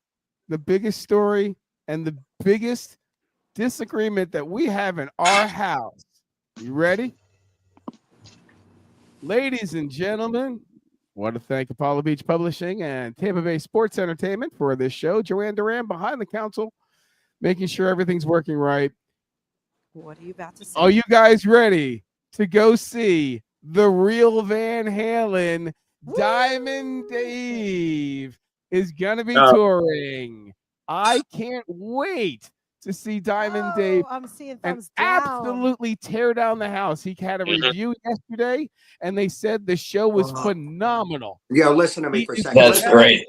the biggest story and the biggest disagreement that we have in our house? You ready? Ladies and gentlemen, I want to thank Apollo Beach Publishing and Tampa Bay Sports Entertainment for this show. Joanne Duran behind the console, making sure everything's working right. What are you about to say? Are you guys ready to go see the real Van Halen? Diamond Dave is going to be touring. I can't wait to see Diamond Dave I'm seeing and thumbs down. absolutely tear down the house. He had a review yesterday, and they said the show was phenomenal. Yo, listen to me for a second. That's great.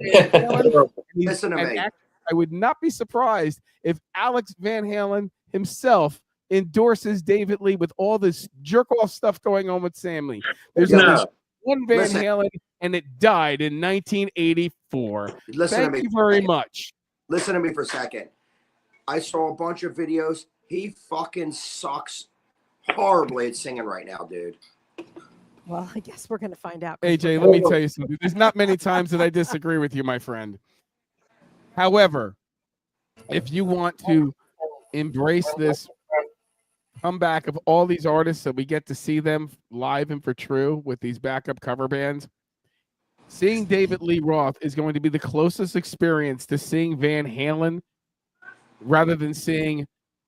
Listen to me. I would not be surprised if Alex Van Halen himself endorses David Lee with all this jerk-off stuff going on with Sam Lee. There's No. at least one Van Listen. Halen, and it died in 1984. Listen Thank to me. you very much. Listen to me for a second. I saw a bunch of videos. He fucking sucks horribly at singing right now, dude. Well, I guess we're going to find out. AJ, let me tell you something. There's not many times that I disagree with you, my friend. However, if you want to embrace this comeback of all these artists so we get to see them live and for true with these backup cover bands, seeing David Lee Roth is going to be the closest experience to seeing Van Halen rather than seeing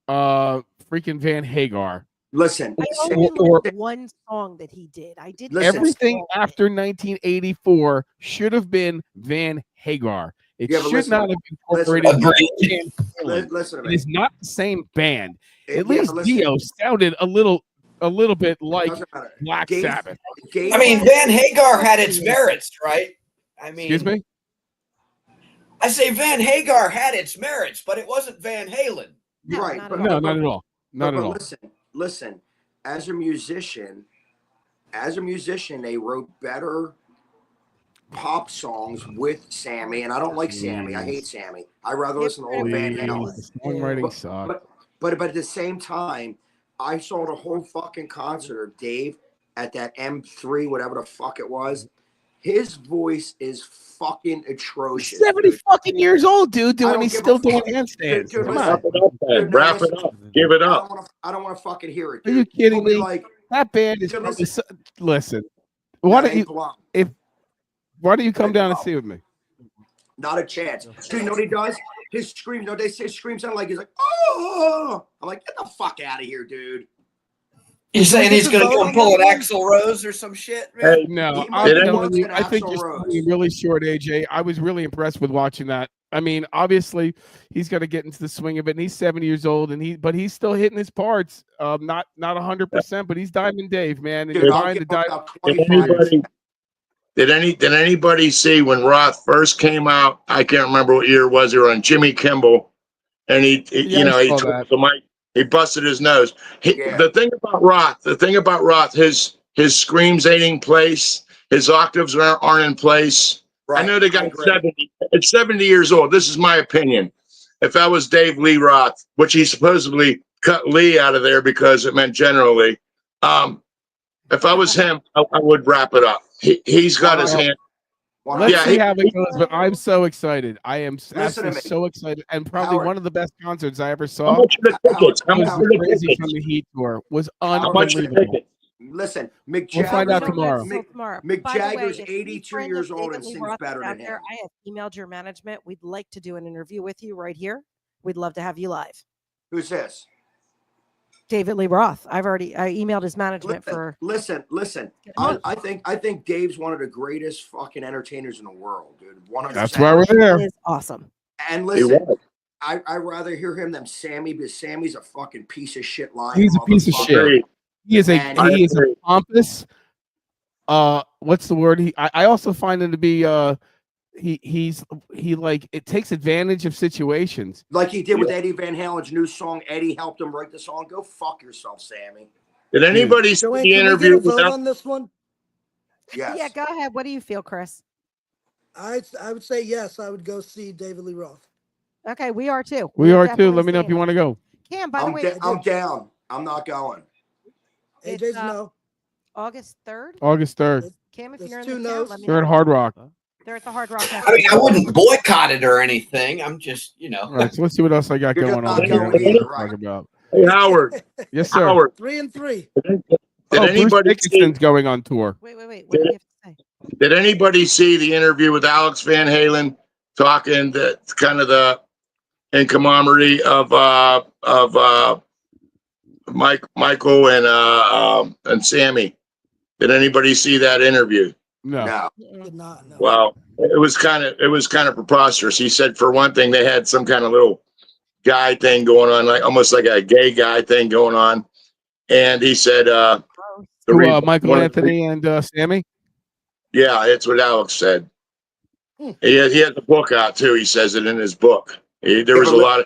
freaking Van Hagar. Listen, I say- only or- liked one song that he did. I did Listen. Everything after 1984 should have been Van Hagar. It Yeah, but should listen, not have listen. incorporated Agreed. Van Halen. listen to It me. is not the same band. At Yeah, least but listen, Dio sounded a little bit like doesn't matter. Black Dave- Sabbath. Dave- I mean, Van Hagar had its merits, right? I mean, Excuse me? I say Van Hagar had its merits, but it wasn't Van Halen. No, right, not but, at No, all. not at all. Not but at all. listen. As a musician, they wrote better pop songs with Sammy, and I don't like Sammy. I hate Sammy. I rather listen to old Van Halen. The songwriting sucked. But at the same time, I saw the whole fucking concert of Dave at that M3, whatever the fuck it was. His voice is fucking atrocious. 70 fucking years old, dude, I doing don't he's give a still doing fuck. handstands. Dude, Come listen. on. Wrap it up, man. Wrap it up. Give it up. I don't want to fucking hear it. Are you Dude. kidding He'll be me? Like, That band is Dude, probably listen. listen. Why don't "Hey, you Blum, why don't you come down and see with me? not a chance. Dude, you know what he does? his screams. No, they say screams sound like he's like, oh. I'm like, get the fuck out of here, dude. You saying he's going to vote come on pull an that one? Axl Rose or some shit, man? Hey, No, He I'm might be telling worse you, than I think Axl you're Rose. selling really short, AJ. I was really impressed with watching that. I mean, obviously, he's got to get into the swing of it, and he's 70 years old, but he's still hitting his parts. Not 100%, but he's Diamond Dave, man, and Dude, you're I'll buying give the him Diamond. about did 25 years. anybody did anybody see when Roth first came out? I can't remember what year it was. They were on Jimmy Kimmel, and he Yeah, I he saw took that. the mic, he busted his nose. Yeah. The thing about Roth, his screams ain't in place, his octaves aren't in place. Right. I know the I guy's agree. 70. It's 70 years old. This is my opinion. If I was Dave Lee Roth, which he supposedly cut Lee out of there because it meant General Lee, if I was him, I would wrap it up. He's got his hand. Let's Yeah, see he- how it goes, but I'm so excited. I am Listen to absolutely me. so excited, and probably Howard. one of the best concerts I ever How saw. much are the tickets? How Was much are the crazy tickets? from the Heat tour. Was How much are the unbelievable. tickets? Listen, Mick We'll Jagger. find out We don't know tomorrow. until tomorrow. Mick By the way, Jagger's if any 82 friend years of old David and Lee sings Roth is better out than there, him. I have emailed your management. We'd like to do an interview with you right here. We'd love to have you live. Who's this? David Lee Roth. I emailed his management for. Listen. Get him on. I think Dave's one of the greatest fucking entertainers in the world, dude. 100%. That's why we're there. He is awesome. And He listen, was. I'd rather hear him than Sammy because Sammy's a fucking piece of shit lying. He's a piece of motherfucker. shit. Agreed. He is And he is a agree. pompous. What's the word? I also find him to be he like it takes advantage of situations. Like he did with Eddie Van Halen's new song. Eddie helped him write the song. Go fuck yourself, Sammy. Did anybody see Joanne, the can we get interview? a vote on this one? Yes. Yeah, go ahead. What do you feel, Chris? I would say yes. I would go see David Lee Roth. Okay, we are too. We We're are too. definitely Let me know if seeing you it. want to go. Cam, by the way, I'm down. I'm not going. It's, AJ's no. August 3rd. August 3rd. Cam, if There's you're in two the town, no's. let me They're at know. Hard Rock. They're at the Hard Rock. I mean, I wouldn't boycott it or anything. I'm just, All right, so let's see what else I got You're going just on not here. going either, Talk right? about. Hey, Howard. Yes, sir. Howard. 3 and 3. Did Bruce anybody see? Dickinson's going on tour. Wait. What do you have to say? Did anybody see the interview with Alex Van Halen talking that kind of the in commemory of Michael and Sammy? Did anybody see that interview? No. No. Did not. No. Well, it was kind of preposterous. He said for one thing they had some kind of little guy thing going on, like almost like a gay guy thing going on, and he said Michael Anthony and Sammy. Yeah, that's what Alex said. He has a book out too. He says it in his book. There was a lot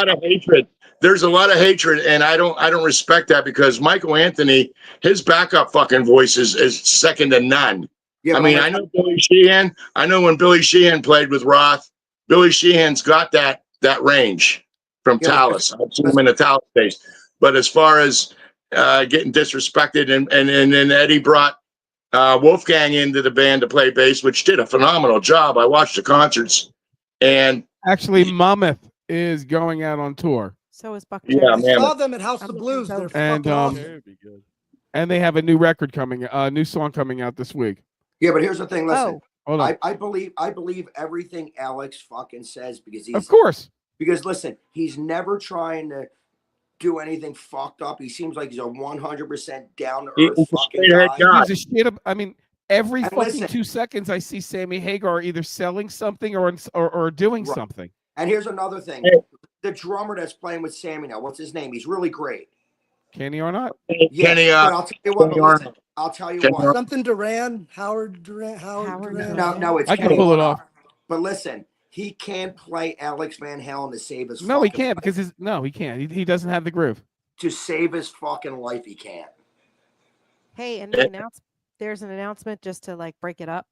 of hatred. There's a lot of hatred, and I don't respect that because Michael Anthony, his backup fucking voice is second to none. Yeah, I mean, I know Billy Sheehan. I know when Billy Sheehan played with Roth, Billy Sheehan's got that range from Yeah, Talus. I've seen him in the Talus days. But as far as getting disrespected, and then Eddie brought Wolfgang into the band to play bass, which did a phenomenal job. I watched the concerts, and Actually, Mammoth is going out on tour, So is Buck Yeah, Cherry. I man. saw them at House I'm of looking Blues. so- They're and fucking awesome. and they have a new record coming, a new song coming out this week. Yeah, but here's the thing. Listen, Hold on. I believe everything Alex fucking says because Of course. listen, he's never trying to do anything fucked up. He seems like he's a 100% down to He's earth a fucking straight-ahead guy. guy. Gives a shit. I mean, every And fucking listen. 2 seconds, I see Sammy Hagar either selling something or doing Right. something. And here's another thing. Hey. The drummer that's playing with Sammy now, what's his name? He's really great. Kenny or not? Yeah, Kenny, but I'll tell you what. Kenny But listen, Arnold. I'll tell you Kenny what. Something Duran, Howard Duran. No, it's I can Kenny pull it Arnold. off. But listen, he can't play Alex Van Halen to save his. No, he fucking can't life. because he can't. He doesn't have the groove. To save his fucking life, he can't. Hey, and there's an announcement just to like break it up.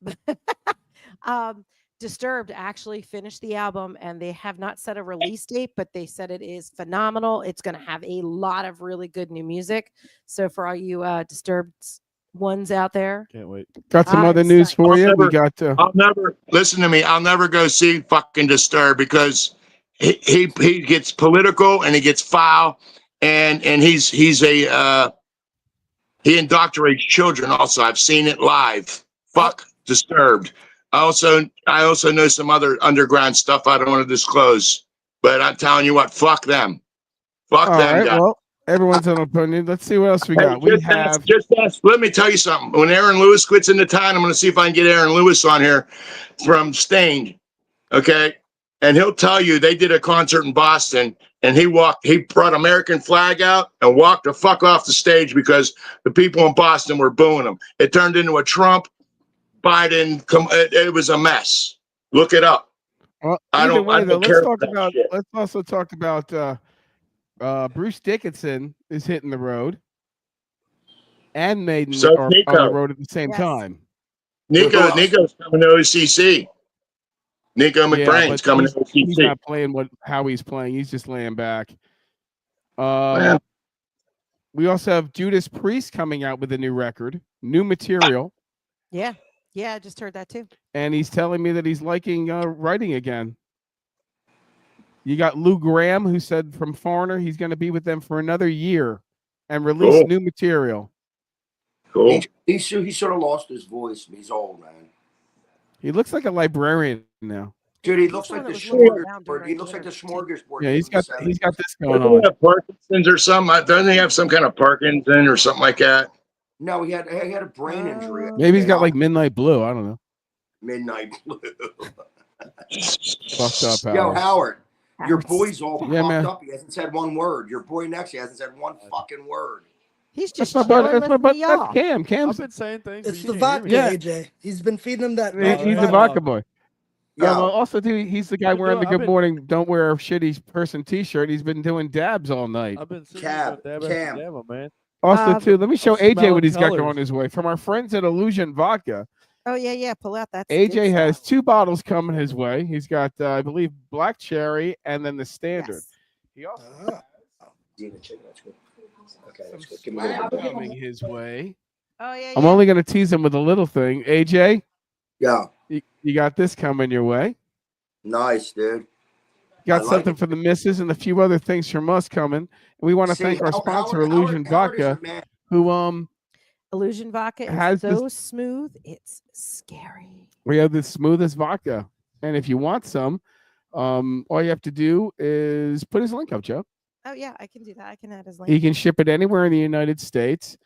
Disturbed actually finished the album and they have not set a release date, but they said it is phenomenal. It's going to have a lot of really good new music. So for all you Disturbed ones out there, Can't wait. Got some I'm other news psyched. for I'll you. We never- got I'll never listen to me. I'll never go see fucking Disturbed because he gets political and he gets foul and he's a he indoctrinates children. Also, I've seen it live. Fuck Disturbed. I also know some other underground stuff I don't want to disclose. But I'm telling you what, fuck them. Fuck All them right. guys. Well, everyone's an opinion. Let's see what else we Hey, got. We have. just ask. Let me tell you something. When Aaron Lewis quits into town, I'm going to see if I can get Aaron Lewis on here from Stained. Okay. And he'll tell you they did a concert in Boston and he brought American flag out and walked the fuck off the stage because the people in Boston were booing him. It turned into a Trump, Biden. It was a mess. Look it up. Well, I either don't way, though, care let's talk that about. shit. Let's also talk about Bruce Dickinson is hitting the road, and Maiden So are on the Nico. road at the same Yes. time. Nico's coming to OCC. Nico McBrain's but coming to he's OCC. not playing how he's playing. He's just laying back. Well, We also have Judas Priest coming out with a new record, new material, Yeah. Yeah, I just heard that too. and he's telling me that he's liking writing again. You got Lou Graham, who said from Foreigner he's going to be with them for another year and release Cool. new material. cool. He sort of lost his voice. He's old, man. He looks like a librarian now. Dude, he He's looks the like one the that was looking around smorgasbord. during He looks like the dinner. smorgasbord. Yeah, he's from got the 70s. this going Doesn't he on. have Parkinson's or something? Doesn't he have some kind of Parkinson or something like that? No, he had a brain injury. Maybe he's got like Midnight Blue. I don't know. Midnight Blue. Fucked up. Yo, Howard, your Howard's- boy's all Yeah, fucked man. up. He hasn't said one word. Your boy next, he hasn't said one fucking word. He's That's just my buddy. chilling That's my with buddy. y'all. That's Cam. I've Cam's been saying things. It's but the you can't vodka, hear me. AJ. He's been feeding him that. he's the vodka. vodka boy. Yo, Well, also, too, he's the guy I've been wearing the doing- Good I've been- Morning, Don't Wear a Shitty Person T-shirt. He's been doing dabs all night. I've been sitting Cam, there with Cam. Dabba, man. Also, too, let me show I'm AJ what he's got smelling going his way. From our friends at Illusion Vodka, Oh yeah, yeah. Pull out that. AJ has 2 bottles coming his way. He's got, I believe, Black Cherry and then the Standard. Yes. He also Ah. That's good. Okay, has that's some good. Give me a little swag bit. coming his way. Oh yeah. I'm yeah. only going to tease him with a little thing. AJ, Yo, you got this coming your way. nice, dude. Got I like something it. for the missus and a few other things from us coming. And we want to See, thank our Howard- sponsor, Howard- Illusion Howard is Vodka, a man. who Illusion vodka has is so smooth, it's scary. we have the smoothest vodka. And if you want some, all you have to do is put his link up, Joe. Oh yeah, I can do that. I can add his link. He can ship it anywhere in the United States.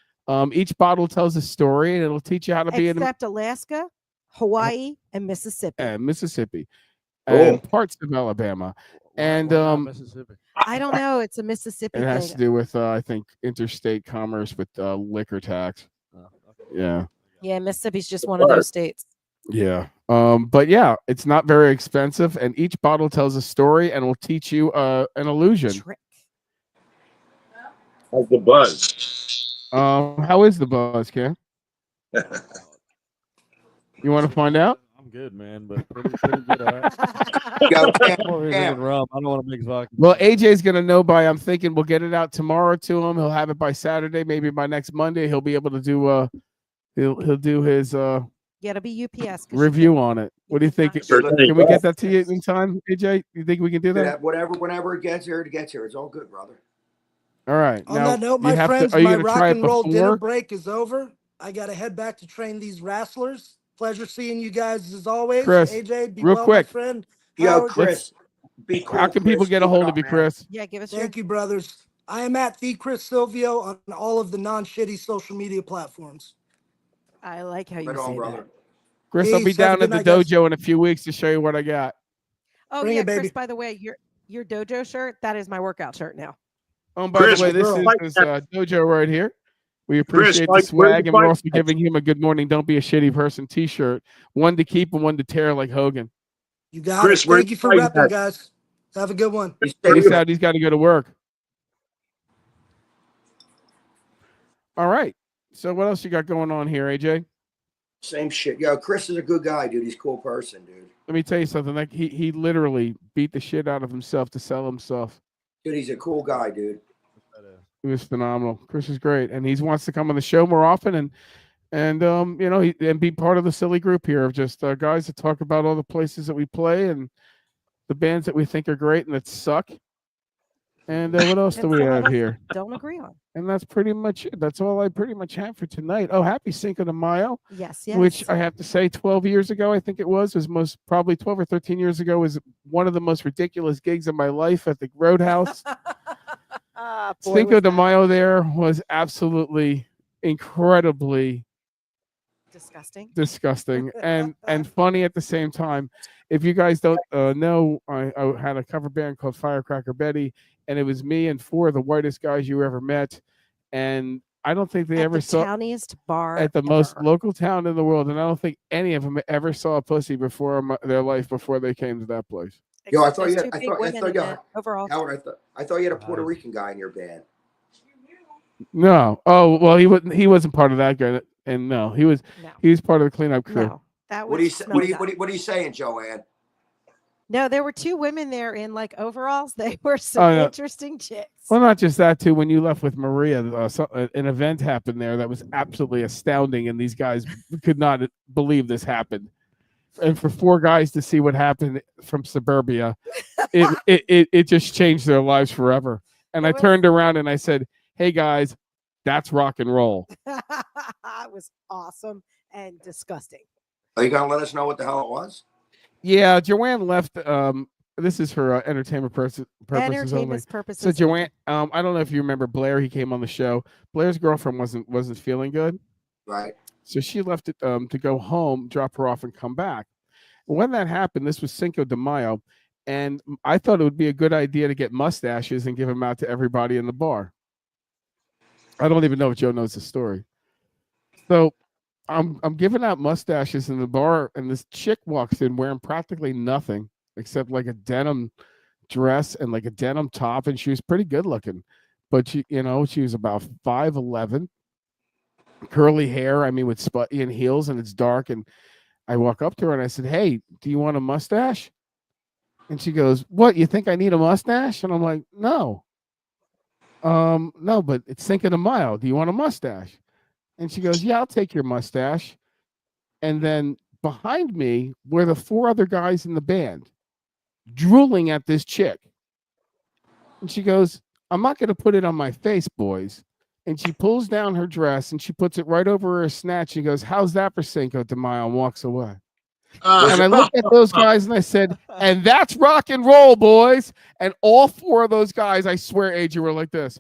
Each bottle tells a story, and it'll teach you how to be in Except Alaska, Hawaii, and Mississippi. Mississippi Cool. and parts of Alabama. And Why not Mississippi. I don't know. It's a Mississippi it has to thing. do with, I think, interstate commerce with liquor tax. Oh, okay. Yeah. Yeah, Mississippi's just one of those states. Yeah. But yeah, it's not very expensive, and each bottle tells a story and will teach you an illusion. Trick. How's the buzz? How is the buzz, Cam? You want to find out? I'm good, man, but pretty good. All right. Yo, Cam, I'm over here Cam. drinking rum. I don't want to mix vodka. Well, AJ's gonna know by. I'm thinking we'll get it out tomorrow to him. He'll have it by Saturday, maybe by next Monday. He'll be able to do. He'll do his Yeah, it'll be UPS. 'cause you review can- on it. What do you think? Sure. Can we get that to you in time, AJ? You think we can do that? Whenever it gets here, it gets here. It's all good, brother. All right. On Now, that note, you my have friends, to, are you my gonna rock try it and roll dinner before? break is over. I got to head back to train these wrestlers. Pleasure seeing you guys as always. Chris, AJ, be real well, quick. my friend. Yo, Howard, Chris, be cool. How can people Chris. get a Keep it hold up, of you, man. Chris? Yeah, give us your. Thank you, brothers. I am at the Chris Silvio on all of the non-shitty social media platforms. I like how you Right on, say brother. that. Chris, I'll be Peace. Have a down good at the night, guys. dojo in a few weeks to show you what I got. Oh Bring yeah, it, baby. Chris. By the way, your dojo shirt that is my workout shirt now. Oh, and by Chris, the way, this girl. is his dojo right here. We Chris, appreciate like, the where's swag, the and we're fight also match? giving him a good morning. Don't be a shitty person T-shirt, one to keep and one to tear, like Hogan. You got Chris, it. where's Thank you for the fight repping, at? guys. Have a good one. You Peace stay- out. He's got to go to work. All right. So what else you got going on here, AJ? Same shit. Yo, Chris is a good guy, dude. He's a cool person, dude. Let me tell you something. Like he literally beat the shit out of himself to sell himself. Dude, he's a cool guy, dude. It was phenomenal. Chris is great, and he wants to come on the show more often, and you know, and be part of the silly group here of just guys that talk about all the places that we play and the bands that we think are great and that suck. And what else do And we some of have us here? don't agree on. And that's pretty much it. That's all I pretty much have for tonight. Oh, happy Cinco de Mayo, Yes, which yes. I have to say 12 years ago, I think it was most probably 12 or 13 years ago, was one of the most ridiculous gigs of my life at the Roadhouse. Boy, Cinco was de that Mayo there was absolutely incredibly disgusting. and funny at the same time. If you guys don't know, I had a cover band called Firecracker Betty, and it was me and four of the whitest guys you ever met. And I don't think they At ever the saw towniest bar at the most ever. local town in the world, and I don't think any of them ever saw a pussy before their life before they came to that place. Yo, I Except thought those you had, two I big thought, I women thought, in you the overalls. Howard, I thought you had a Puerto Nice. Rican guy in your band. No, oh well, he wasn't part of that guy, and no, he was part of the cleanup crew. No, that was What are you, what Smelly are you, Guy. what are you saying, Joanne? No, there were two women there in like overalls. They were some Oh, no. interesting chicks. Well, not just that too. When you left with Maria, an event happened there that was absolutely astounding, and these guys could not believe this happened. And for four guys to see what happened from suburbia, it just changed their lives forever. And I turned around and I said, "Hey guys, that's rock and roll." It was awesome and disgusting. Are you gonna let us know what the hell it was? Yeah, Joanne left. This is for entertainment purposes only. Entertainment purposes. So Joanne, I don't know if you remember Blair. He came on the show. Blair's girlfriend wasn't feeling good, Right. so she left it to go home, drop her off, and come back. When that happened, this was Cinco de Mayo, and I thought it would be a good idea to get mustaches and give them out to everybody in the bar. I don't even know if Joe knows the story. So I'm giving out mustaches in the bar, and this chick walks in wearing practically nothing except like a denim dress and like a denim top, and she was pretty good looking, but she was about 5'11", curly hair. I mean, with sputty and heels, and it's dark. And I walk up to her and I said, "Hey, do you want a mustache?" And she goes, "What? You think I need a mustache?" And I'm like, "No, no, but it's Cinco de Mayo. Do you want a mustache?" And she goes, "Yeah, I'll take your mustache." And then behind me were the four other guys in the band, drooling at this chick. And she goes, "I'm not going to put it on my face, boys." And she pulls down her dress and she puts it right over her snatch. She goes, "How's that for Cinco de Mayo?" And walks away. And I looked at those guys and I said, "And that's rock and roll, boys." And all four of those guys, I swear, AJ, were like this.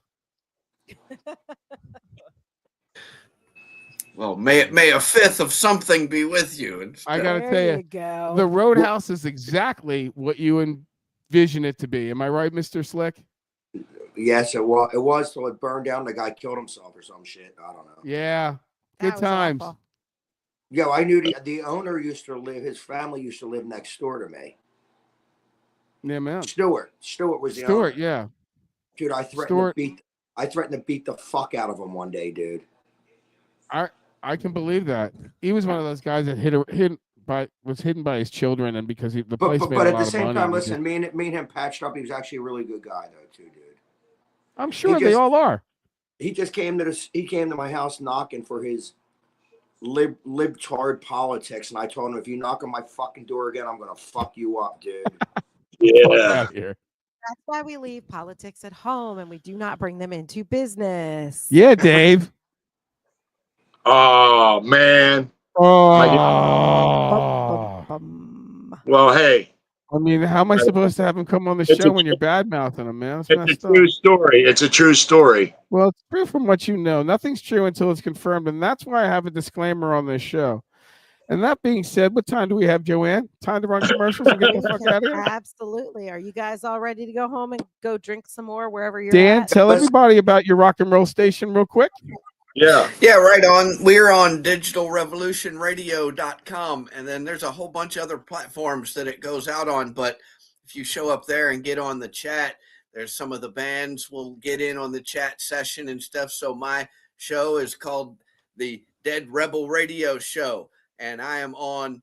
Well, may a fifth of something be with you. I got to There tell you go. the Roadhouse is exactly what you envision it to be. Am I right, Mr. Slick? Yes, it was. It was till it burned down. The guy killed himself or some shit. I don't know. Yeah. That Good was times. awful. Yo, I knew the owner used to live. His family used to live next door to me. Yeah, man. Stewart was the Stuart, owner. yeah. Dude, I threatened to beat the fuck out of him one day, dude. I can believe that. He was one of those guys that was hidden by his children, and because the place made But a at lot the of same money. time, listen, me and him patched up. He was actually a really good guy, though, too, dude. I'm sure they all are. He just came to my house knocking for his libtard politics, and I told him, if you knock on my fucking door again, I'm gonna fuck you up, dude. Yeah. Here. That's why we leave politics at home and we do not bring them into business. Yeah, Dave. Oh man. Oh. Well, hey, I mean, how am I supposed to have him come on the It's show a- when you're bad mouthing him, man? That's it's a messed up. true story. It's a true story. Well, it's true from what you know. Nothing's true until it's confirmed, and that's why I have a disclaimer on this show. And that being said, what time do we have, Joanne? Time to run commercials and get the fuck out of here? Absolutely. Are you guys all ready to go home and go drink some more wherever you're Dan, at? tell everybody about your rock and roll station real quick. Yeah. Yeah, right on. We're on digitalrevolutionradio.com, and then there's a whole bunch of other platforms that it goes out on. But if you show up there and get on the chat, there's some of the bands will get in on the chat session and stuff. So my show is called the Dead Rebel Radio Show, and I'm on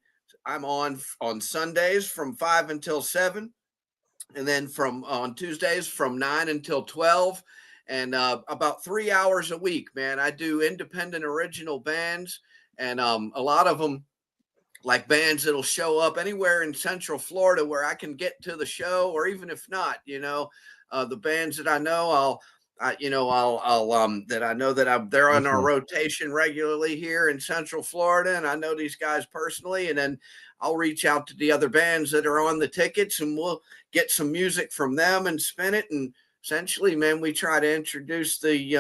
Sundays from 5 until 7, and then on Tuesdays from 9 until 12. And about 3 hours a week, man. I do independent original bands, and a lot of them, like bands that'll show up anywhere in Central Florida where I can get to the show, or even if not, the bands that I know, they're on our rotation regularly here in Central Florida, and I know these guys personally, and then I'll reach out to the other bands that are on the tickets, and we'll get some music from them and spin it. And essentially, man, we try to introduce the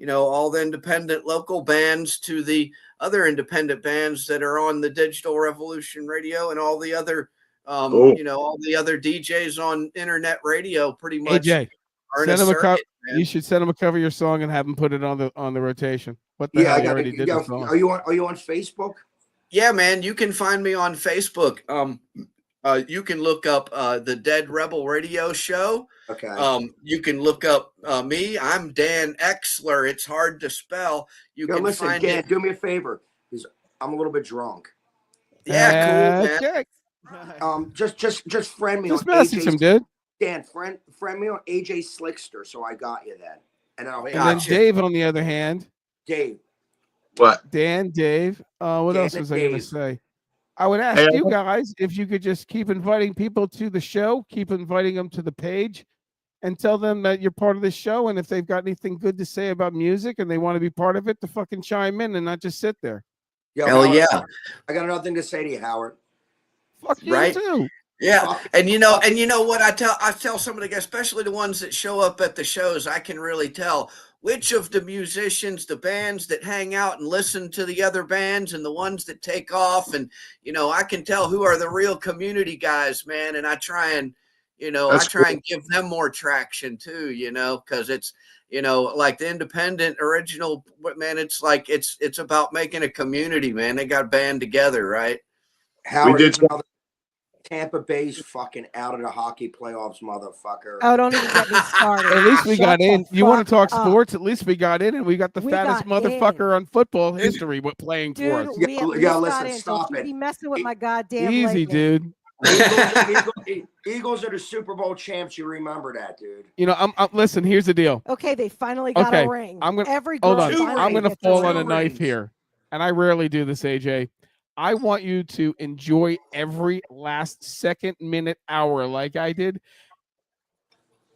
all the independent local bands to the other independent bands that are on the Digital Revolution Radio, and all the other all the other DJs on internet radio pretty much. AJ, are in a send him circuit, you should send him a cover of your song and have him put it on the rotation. What the hell? You already did the song. Are you on Facebook? Yeah, man, you can find me on Facebook. You can look up the Dead Rebel Radio Show. Okay. You can look up me. I'm Dan Exler. It's hard to spell. You can listen, find Dan, it. do me a favor, because I'm a little bit drunk. Yeah, cool, man. Okay. Just friend me Just on message him, dude. Dan, friend me on AJ Slickster, so I got you then. And then Dave, on the other hand. Dave. What? Dan, Dave. What else was I going to say? I would ask you guys if you could just keep inviting people to the show, keep inviting them to the page, and tell them that you're part of the show. And if they've got anything good to say about music and they want to be part of it, to fucking chime in and not just sit there. Hell yeah. I got another thing to say to you, Howard. Fuck you Right? too. Yeah, and you know what I tell some of the guys, especially the ones that show up at the shows, I can really tell which of the musicians, the bands that hang out and listen to the other bands, and the ones that take off, and I can tell who are the real community guys, man. And I try and give them more traction too, because it's like the independent original, man. It's like it's about making a community, man. They got to band together, right? Howard, Tampa Bay's fucking out of the hockey playoffs, motherfucker. Oh, don't even get me started. At least we Shut got in. the You want to fuck talk up. sports? At least we got in, and we got the We fattest got motherfucker on football history playing Dude, for us. we at least listen, got in. stop Don't you it. be messing with my goddamn Easy, leg, dude. Eagles are the Super Bowl champs. You remember that, dude. I'm listen. Here's the deal. Okay, they finally got Okay, a ring. I'm gonna Every hold girl on. finally I'm gonna gets fall on ring. a knife here, and I rarely do this, AJ. I want you to enjoy every last second, minute, hour like I did.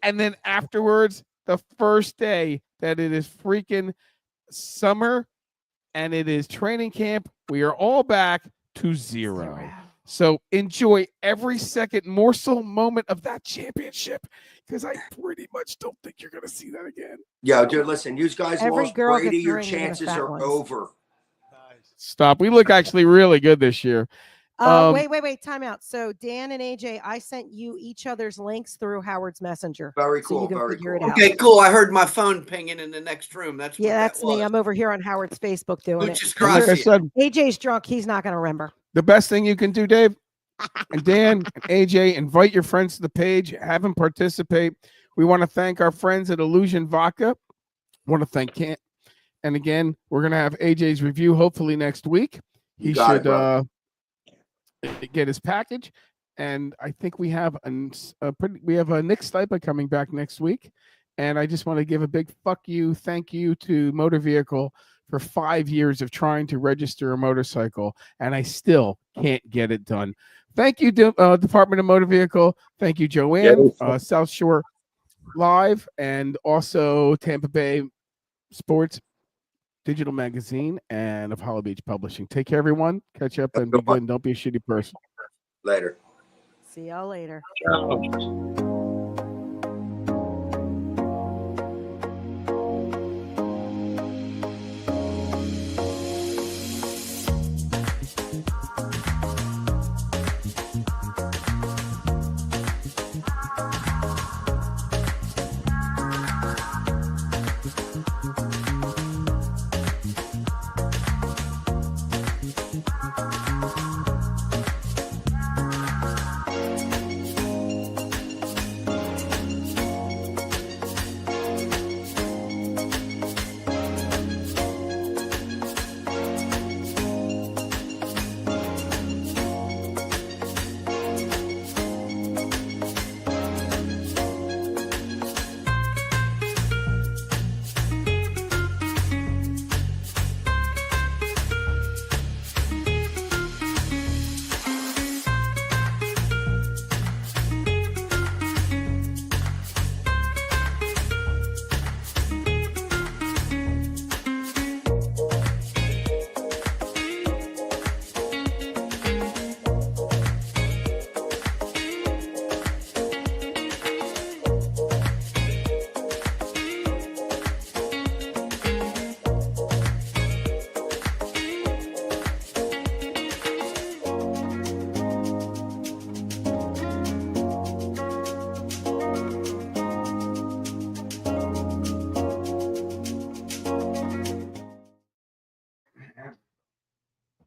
And then afterwards, the first day that it is freaking summer and it is training camp, we are all back to zero. So enjoy every second morsel moment of that championship, because I pretty much don't think you're going to see that again. Yo, dude, listen, you guys Every lost girl Brady. gets a Your ring, even the chances fat are ones. over. Stop. We look actually really good this year. Wait, time out. So Dan and AJ, I sent you each other's links through Howard's Messenger. Very So cool. you can Very figure cool. it out. Okay, cool. I heard my phone pinging in the next room. That's what Yeah, that's that me. was. I'm over here on Howard's Facebook doing Luchas it. And like I Gracias. said, AJ's drunk. He's not going to remember. the best thing you can do, Dave, and Dan, and AJ, invite your friends to the page, have them participate. We want to thank our friends at Illusion Vodka. Want to thank Kent. And again, we're going to have AJ's review hopefully next week. He You got it, should bro. get his package. And I think we have a Nick Stipa coming back next week. And I just want to give a big thank you to Motor Vehicle for 5 years of trying to register a motorcycle, and I still can't get it done. Thank you, Department of Motor Vehicle. Thank you, Joanne, South Shore Live, and also Tampa Bay Sports Digital Magazine and Apollo Beach Publishing. Take care, everyone. Catch up and be good. And don't be a shitty person. Later. See y'all later.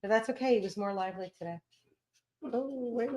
But that's okay. He was more lively today. Oh, wait.